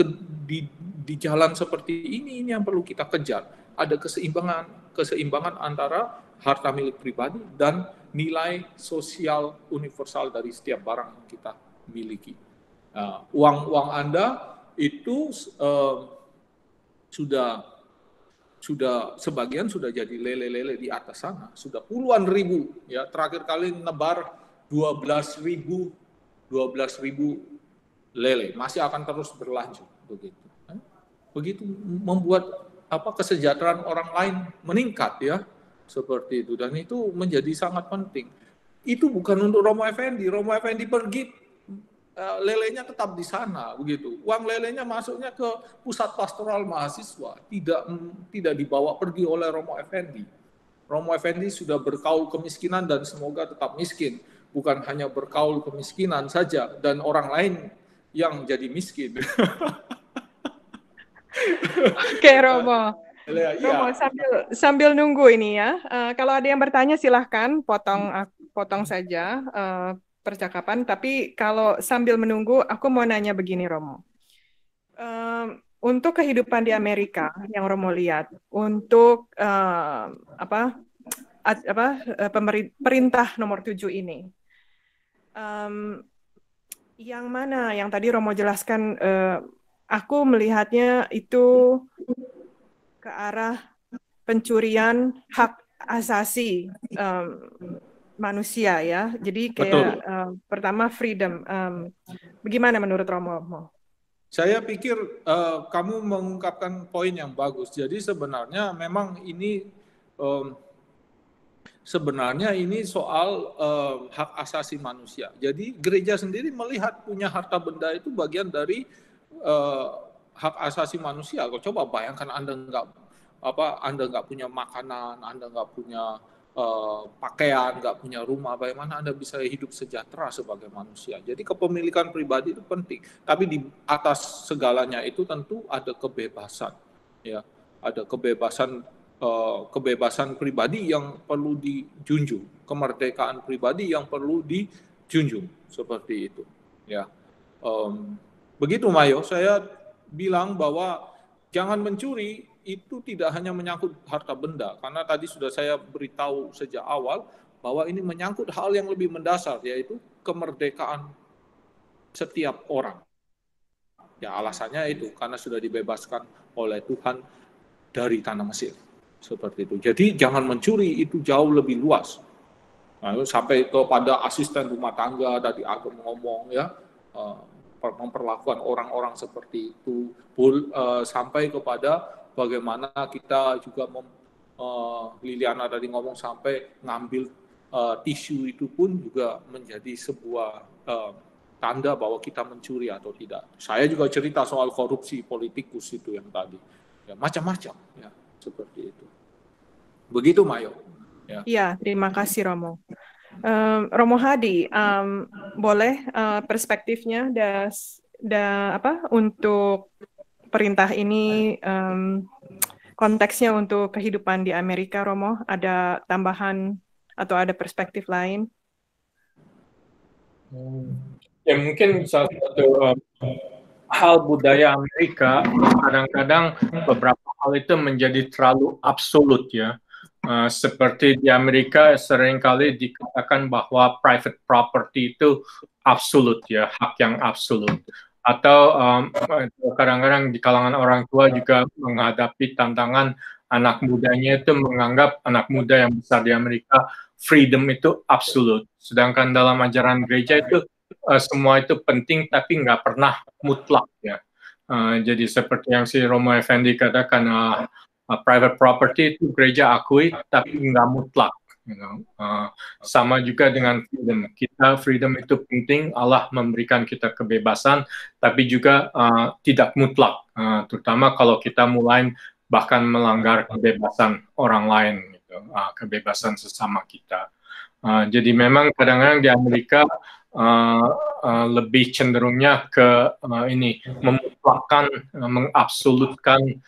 di jalan seperti ini yang perlu kita kejar. Ada keseimbangan antara harta milik pribadi dan nilai sosial universal dari setiap barang yang kita miliki. Nah, uang Anda itu sudah sebagian sudah jadi lele-lele di atas sana, sudah puluhan ribu, ya, terakhir kali nebar 12.000 lele, masih akan terus berlanjut begitu. Begitu membuat kesejahteraan orang lain meningkat, ya, seperti itu, dan itu menjadi sangat penting. Itu bukan untuk Romo Effendi. Romo Effendi pergi lelenya tetap di sana, begitu. Uang lelenya masuknya ke pusat pastoral mahasiswa, tidak dibawa pergi oleh Romo Effendi. Romo Effendi sudah berkaul kemiskinan dan semoga tetap miskin, bukan hanya berkaul kemiskinan saja dan orang lain yang jadi miskin. Oke, Romo. Ya. Romo, sambil nunggu ini ya, kalau ada yang bertanya silahkan potong saja percakapan. Tapi kalau sambil menunggu, aku mau nanya begini, Romo. Untuk kehidupan di Amerika yang Romo lihat, untuk perintah nomor 7 ini, yang mana yang tadi Romo jelaskan, aku melihatnya itu ke arah pencurian hak asasi manusia ya. Jadi kayak pertama freedom. Bagaimana menurut Romo? Saya pikir kamu mengungkapkan poin yang bagus. Jadi sebenarnya memang ini soal hak asasi manusia. Jadi gereja sendiri melihat punya harta benda itu bagian dari hak asasi manusia. Kau coba bayangkan Anda nggak punya makanan, Anda nggak punya pakaian, nggak punya rumah, bagaimana Anda bisa hidup sejahtera sebagai manusia? Jadi kepemilikan pribadi itu penting. Tapi di atas segalanya itu tentu ada kebebasan, ya, ada kebebasan pribadi yang perlu dijunjung, kemerdekaan pribadi yang perlu dijunjung, seperti itu. Ya, begitu Mayo. Saya bilang bahwa jangan mencuri itu tidak hanya menyangkut harta benda, karena tadi sudah saya beritahu sejak awal bahwa ini menyangkut hal yang lebih mendasar, yaitu kemerdekaan setiap orang. Ya, alasannya itu karena sudah dibebaskan oleh Tuhan dari tanah Mesir. Seperti itu. Jadi jangan mencuri itu jauh lebih luas. Nah, sampai kepada asisten rumah tangga, tadi aku ngomong ya, memperlakukan orang-orang seperti itu, sampai kepada bagaimana kita juga Liliana tadi ngomong sampai ngambil tisu itu pun juga menjadi sebuah tanda bahwa kita mencuri atau tidak. Saya juga cerita soal korupsi politikus itu yang tadi, ya, macam-macam, ya, seperti itu. Begitu Mayo. Ya, terima kasih Romo. Romo Hadi, boleh perspektifnya untuk perintah ini, konteksnya untuk kehidupan di Amerika, Romo, ada tambahan atau ada perspektif lain? Ya mungkin salah satu hal budaya Amerika, kadang-kadang beberapa hal itu menjadi terlalu absolut ya. Seperti di Amerika seringkali dikatakan bahwa private property itu absolut ya, hak yang absolut. Atau kadang-kadang di kalangan orang tua juga menghadapi tantangan anak mudanya itu menganggap anak muda yang besar di Amerika freedom itu absolut. Sedangkan dalam ajaran gereja itu semua itu penting tapi nggak pernah mutlak ya. Jadi seperti yang si Romo Effendi katakan, private property itu gereja akui tapi nggak mutlak. Sama juga dengan freedom. Freedom itu penting, Allah memberikan kita kebebasan, tapi juga tidak mutlak, terutama kalau kita mulai bahkan melanggar kebebasan orang lain, gitu, kebebasan sesama kita. Jadi memang kadang-kadang di Amerika lebih cenderungnya ke memutlakkan, mengabsolutkan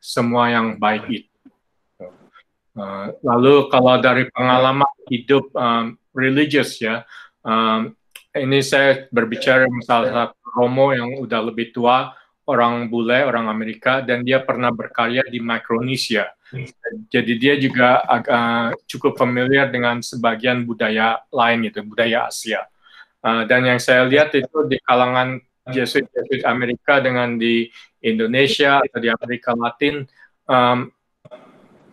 semua yang baik itu. Lalu kalau dari pengalaman hidup religious ya, ini saya berbicara misalnya Romo yang udah lebih tua, orang bule, orang Amerika, dan dia pernah berkarya di Micronesia. Jadi dia juga cukup familiar dengan sebagian budaya lain itu, budaya Asia. Dan yang saya lihat itu di kalangan Jesuit Amerika dengan di Indonesia atau di Amerika Latin,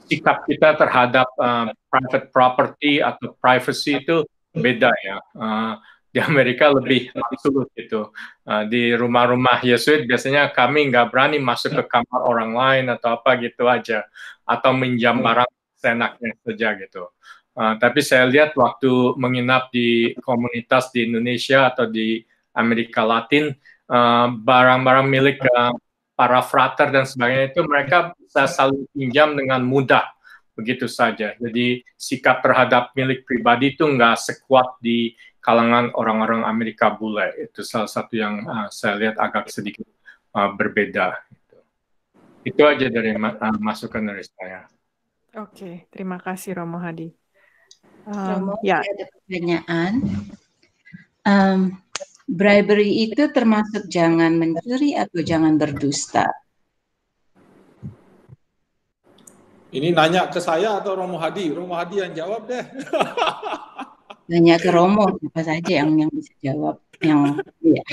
sikap kita terhadap private property atau privacy itu beda ya. Di Amerika lebih absolut gitu. Di rumah-rumah Yesuit biasanya kami nggak berani masuk ke kamar orang lain atau apa gitu aja, atau minjam barang seenaknya saja gitu. Tapi saya lihat waktu menginap di komunitas di Indonesia atau di Amerika Latin, barang-barang milik para frater dan sebagainya itu mereka bisa saling pinjam dengan mudah, begitu saja. Jadi sikap terhadap milik pribadi itu nggak sekuat di kalangan orang-orang Amerika bule. Itu salah satu yang saya lihat agak sedikit berbeda. Itu aja dari masukan dari saya. Oke, terima kasih Romo Hadi. Romo, Ya, ada pertanyaan. Bribery itu termasuk jangan mencuri atau jangan berdusta? Ini nanya ke saya atau Romo Hadi? Romo Hadi yang jawab deh. Nanya ke Romo, siapa saja yang bisa jawab. Yang ya.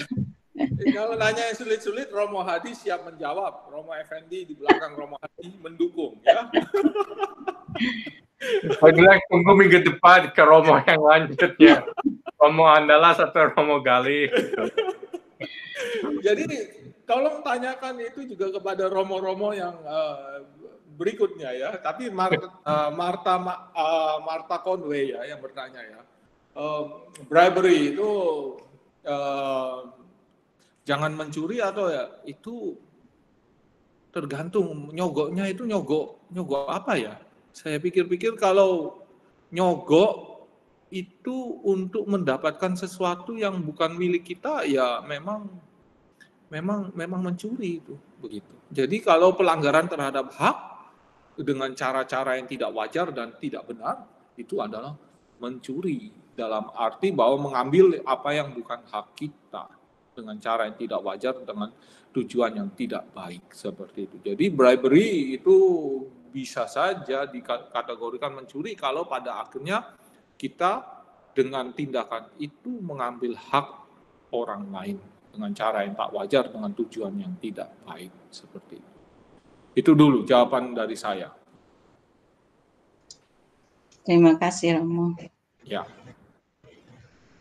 Kalau nanya yang sulit-sulit, Romo Hadi siap menjawab. Romo Effendi di belakang Romo Hadi mendukung, ya. Saya bilang tunggu minggu depan ke Romo yang lanjutnya. Romo Andalas atau Romo Gali. Jadi tolong tanyakan itu juga kepada Romo-Romo yang berikutnya ya. Tapi Martha Conway ya yang bertanya ya. Bribery itu jangan mencuri atau ya itu tergantung nyogoknya itu nyogok apa ya? Saya pikir-pikir kalau nyogok itu untuk mendapatkan sesuatu yang bukan milik kita ya memang mencuri itu begitu. Jadi kalau pelanggaran terhadap hak dengan cara-cara yang tidak wajar dan tidak benar itu adalah mencuri dalam arti bahwa mengambil apa yang bukan hak kita dengan cara yang tidak wajar dengan tujuan yang tidak baik seperti itu. Jadi bribery itu bisa saja dikategorikan mencuri kalau pada akhirnya kita dengan tindakan itu mengambil hak orang lain dengan cara yang tak wajar dengan tujuan yang tidak baik seperti itu. Itu dulu jawaban dari saya. Terima kasih Romo. Ya.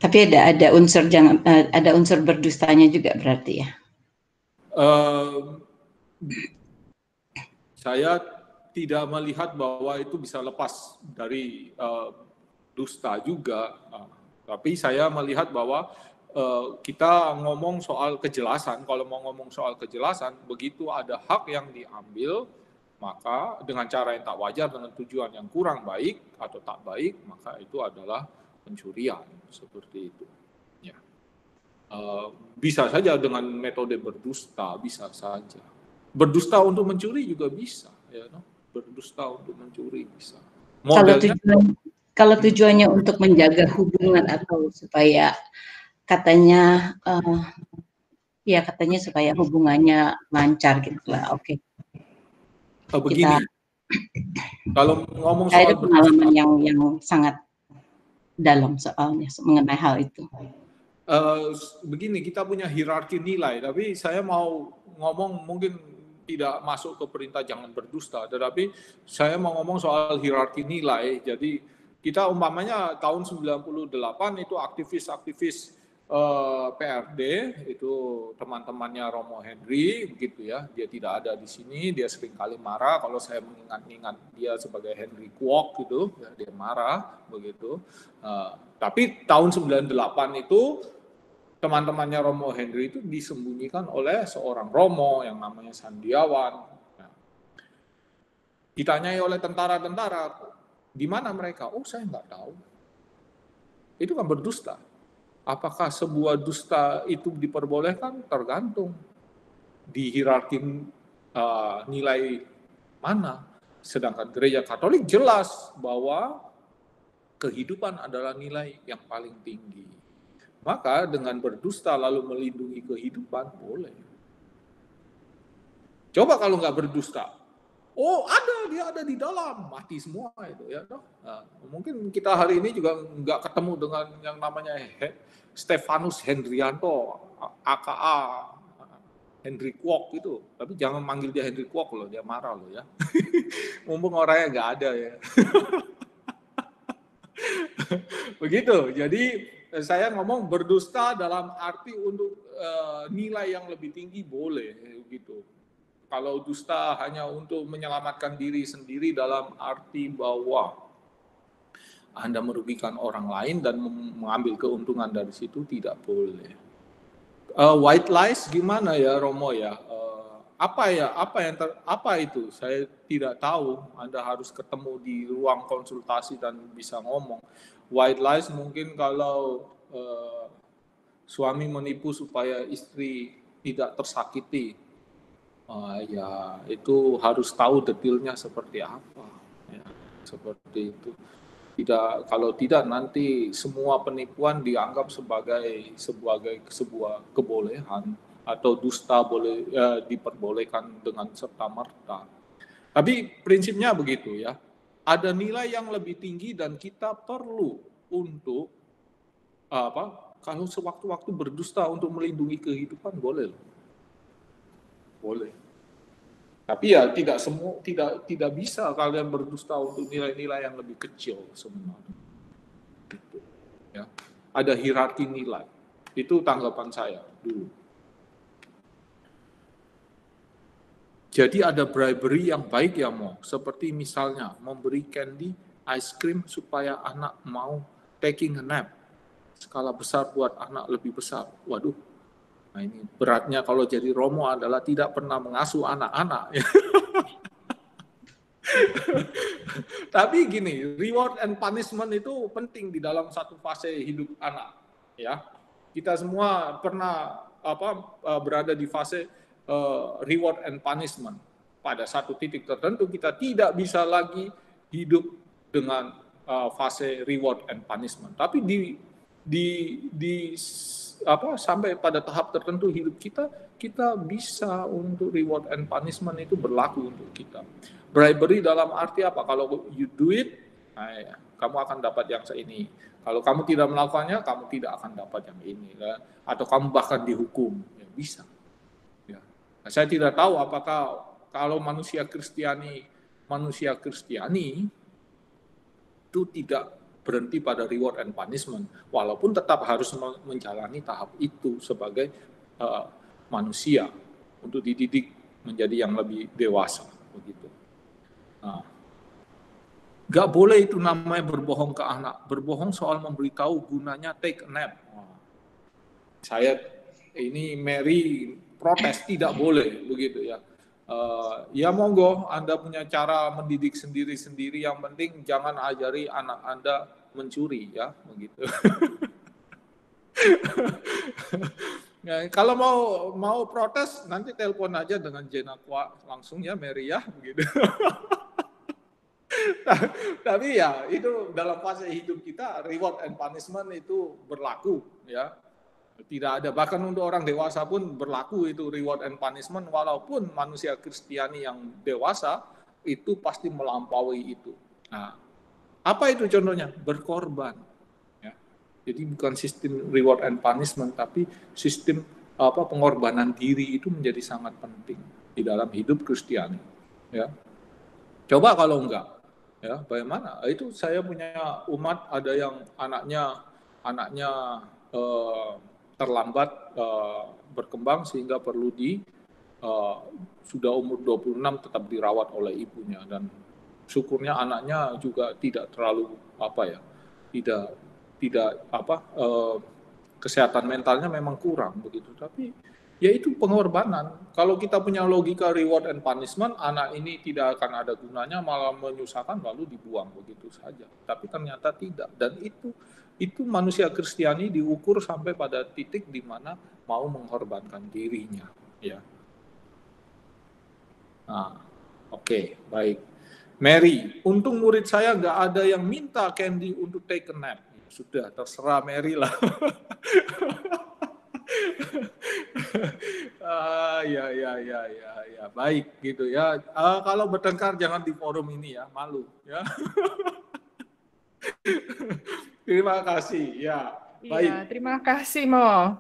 Tapi ada unsur berdustanya juga berarti ya. Saya tidak melihat bahwa itu bisa lepas dari dusta juga, tapi saya melihat bahwa kita ngomong soal kejelasan. Kalau mau ngomong soal kejelasan, begitu ada hak yang diambil, maka dengan cara yang tak wajar, dengan tujuan yang kurang baik atau tak baik, maka itu adalah pencurian seperti itu. Ya. Bisa saja dengan metode berdusta, bisa saja. Berdusta untuk mencuri juga bisa, ya, no? Berdusta untuk mencuri bisa. Modelnya, kalau tujuannya untuk menjaga hubungan atau supaya katanya supaya hubungannya lancar gitu lah. Oke. Begini. Kalau ngomong soal soal pengalaman yang sangat dalam soalnya mengenai hal itu. Begini, kita punya hierarki nilai, tapi saya mau ngomong mungkin tidak masuk ke perintah jangan berdusta, tetapi saya mau ngomong soal hierarki nilai. Jadi kita umpamanya tahun 98 itu aktivis-aktivis PRD itu teman-temannya Romo Henry begitu ya, dia tidak ada di sini, dia sering kali marah kalau saya mengingat-ingat dia sebagai Henry Kwok gitu ya, dia marah begitu. Tapi tahun 98 itu teman-temannya Romo Henry itu disembunyikan oleh seorang Romo yang namanya Sandiawan. Ditanyai oleh tentara-tentara, di mana mereka? Oh, saya nggak tahu. Itu kan berdusta. Apakah sebuah dusta itu diperbolehkan? Tergantung di hierarki nilai mana. Sedangkan gereja Katolik jelas bahwa kehidupan adalah nilai yang paling tinggi. Maka dengan berdusta lalu melindungi kehidupan boleh. Coba kalau nggak berdusta, oh dia ada di dalam, mati semua itu ya. Nah, mungkin kita hari ini juga nggak ketemu dengan yang namanya Stefanus Hendrianto, AKA Henry Kwok itu. Tapi jangan manggil dia Henry Kwok loh, dia marah loh ya. Mumpung orangnya nggak ada ya. Begitu, jadi saya ngomong berdusta dalam arti untuk nilai yang lebih tinggi boleh gitu. Kalau dusta hanya untuk menyelamatkan diri sendiri dalam arti bahwa Anda merugikan orang lain dan mengambil keuntungan dari situ tidak boleh. White lies gimana ya Romo ya? Apa itu? Saya tidak tahu. Anda harus ketemu di ruang konsultasi dan bisa ngomong. White lies mungkin kalau suami menipu supaya istri tidak tersakiti. Ya itu harus tahu detailnya seperti apa. Ya, seperti itu. Kalau tidak nanti semua penipuan dianggap sebagai sebuah kebolehan atau dusta boleh diperbolehkan dengan serta-merta. Tapi prinsipnya begitu ya. Ada nilai yang lebih tinggi dan kita perlu untuk kalau sewaktu-waktu berdusta untuk melindungi kehidupan boleh. Boleh. Tapi ya tidak bisa kalian berdusta untuk nilai-nilai yang lebih kecil sebenarnya. Gitu. Ya. Ada hierarki nilai. Itu tanggapan saya dulu. Jadi ada bribery yang baik ya Mo, seperti misalnya memberi candy, ice cream supaya anak mau taking a nap. Skala besar buat anak lebih besar. Waduh. Nah ini beratnya kalau jadi Romo adalah tidak pernah mengasuh anak-anak. Tapi gini, reward and punishment itu penting di dalam satu fase hidup anak. Ya, kita semua pernah berada di fase reward and punishment. Pada satu titik tertentu kita tidak bisa lagi hidup dengan fase reward and punishment. Tapi sampai pada tahap tertentu hidup kita bisa untuk reward and punishment itu berlaku untuk kita. Bribery dalam arti apa? Kalau you do it, kamu akan dapat yang ini. Kalau kamu tidak melakukannya, kamu tidak akan dapat yang ini. Ya. Atau kamu bahkan dihukum. Ya, bisa. Ya. Nah, saya tidak tahu apakah kalau manusia Kristiani itu tidak berhenti pada reward and punishment, walaupun tetap harus menjalani tahap itu sebagai manusia untuk dididik menjadi yang lebih dewasa, begitu. Nah, nggak boleh itu namanya berbohong ke anak. Berbohong soal memberitahu gunanya take a nap. Mary protes tidak boleh begitu ya. Ya monggo, Anda punya cara mendidik sendiri-sendiri. Yang penting jangan ajari anak Anda mencuri ya, begitu. Ya, kalau mau protes nanti telepon aja dengan Jenakwa langsung ya Mary ya, begitu. Tapi ya itu dalam fase hidup kita reward and punishment itu berlaku ya. Tidak ada, bahkan untuk orang dewasa pun berlaku itu reward and punishment, walaupun manusia Kristiani yang dewasa itu pasti melampaui itu. Nah, apa itu contohnya? Berkorban. Ya. Jadi bukan sistem reward and punishment, tapi sistem pengorbanan diri itu menjadi sangat penting di dalam hidup Kristiani. Ya. Coba kalau enggak, ya bagaimana? Itu saya punya umat ada yang anaknya terlambat berkembang sehingga perlu sudah umur 26 tetap dirawat oleh ibunya, dan syukurnya anaknya juga tidak terlalu kesehatan mentalnya memang kurang begitu, tapi ya itu pengorbanan. Kalau kita punya logika reward and punishment, anak ini tidak akan ada gunanya, malah menyusahkan lalu dibuang begitu saja. Tapi ternyata tidak, dan itu manusia Kristiani diukur sampai pada titik di mana mau mengorbankan dirinya, ya. Nah, oke, baik. Mary, untung murid saya nggak ada yang minta candy untuk take a nap. Sudah, terserah Mary lah. Ya, baik gitu ya. Kalau bertengkar jangan di forum ini ya, malu ya. Terima kasih ya. Baik. Iya, terima kasih Mo.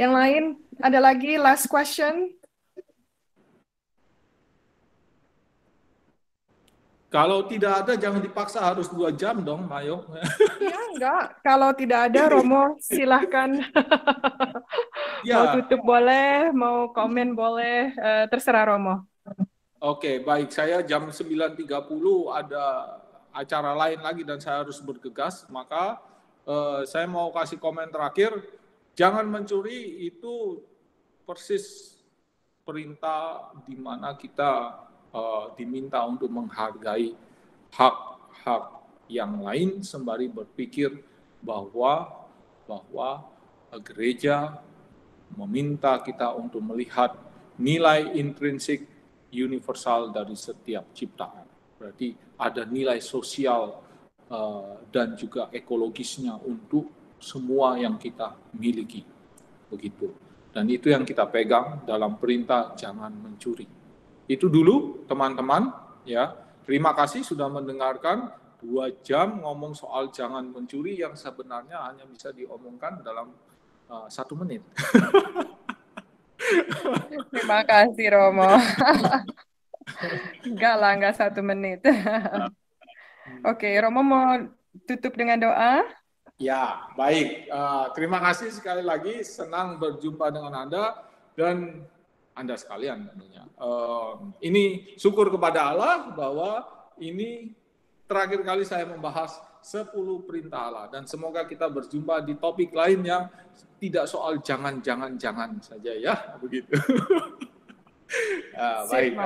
Yang lain ada lagi last question? Kalau tidak ada jangan dipaksa harus 2 jam dong, Mayo. Ya enggak, kalau tidak ada Romo silahkan. Ya. Mau tutup boleh, mau komen boleh, terserah Romo. Oke, baik. Saya jam 9.30 ada acara lain lagi dan saya harus bergegas, maka saya mau kasih komen terakhir. Jangan mencuri itu persis perintah di mana kita diminta untuk menghargai hak-hak yang lain sembari berpikir bahwa gereja meminta kita untuk melihat nilai intrinsik universal dari setiap ciptaan. Berarti ada nilai sosial dan juga ekologisnya untuk semua yang kita miliki. Begitu. Dan itu yang kita pegang dalam perintah jangan mencuri. Itu dulu teman-teman, ya. Terima kasih sudah mendengarkan 2 jam ngomong soal jangan mencuri yang sebenarnya hanya bisa diomongkan dalam 1 menit. Terima kasih Romo. Enggak lah, enggak 1 menit. Oke, Romo mau tutup dengan doa? Ya, baik. Terima kasih sekali lagi. Senang berjumpa dengan Anda dan Anda sekalian tentunya. Ini syukur kepada Allah bahwa ini terakhir kali saya membahas 10 perintah Allah. Dan semoga kita berjumpa di topik lain yang tidak soal jangan saja ya. Begitu. Baik.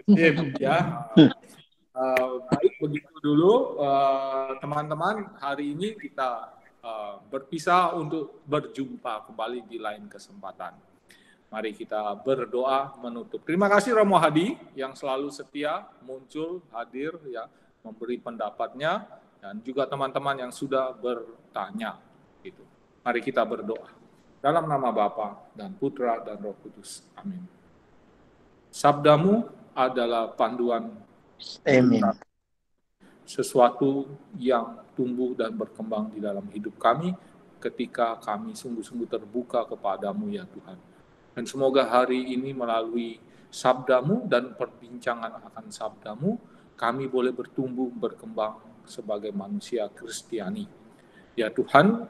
Sip, ya. Baik, begitu dulu teman-teman, hari ini kita berpisah untuk berjumpa kembali di lain kesempatan. Mari kita berdoa menutup. Terima kasih Romo Hadi yang selalu setia muncul, hadir, ya, memberi pendapatnya, dan juga teman-teman yang sudah bertanya. Gitu. Mari kita berdoa. Dalam nama Bapa dan Putra dan Roh Kudus. Amin. Sabdamu adalah panduan Amin. Sesuatu yang tumbuh dan berkembang di dalam hidup kami ketika kami sungguh-sungguh terbuka kepadamu ya Tuhan. Dan semoga hari ini melalui sabdamu dan perbincangan akan sabdamu, kami boleh bertumbuh, berkembang sebagai manusia Kristiani. Ya Tuhan,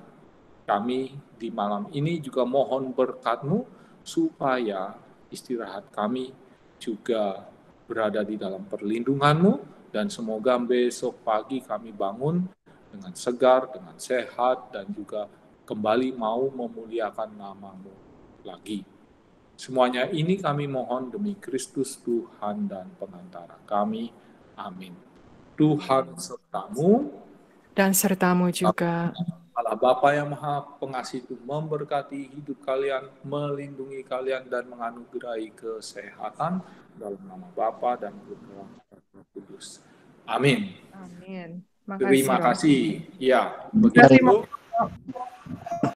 kami di malam ini juga mohon berkat-Mu supaya istirahat kami juga berada di dalam perlindungan-Mu, dan semoga besok pagi kami bangun dengan segar, dengan sehat, dan juga kembali mau memuliakan nama-Mu lagi. Semuanya ini kami mohon demi Kristus Tuhan dan pengantara kami. Amin. Tuhan sertamu Dan sertamu juga. Allah Bapa yang Maha Pengasih itu memberkati hidup kalian, melindungi kalian, dan menganugerahi kesehatan dalam nama Bapa dan Putra dan Roh Kudus. Amin. Amin. Terima Romo. kasih. Ya, begitu.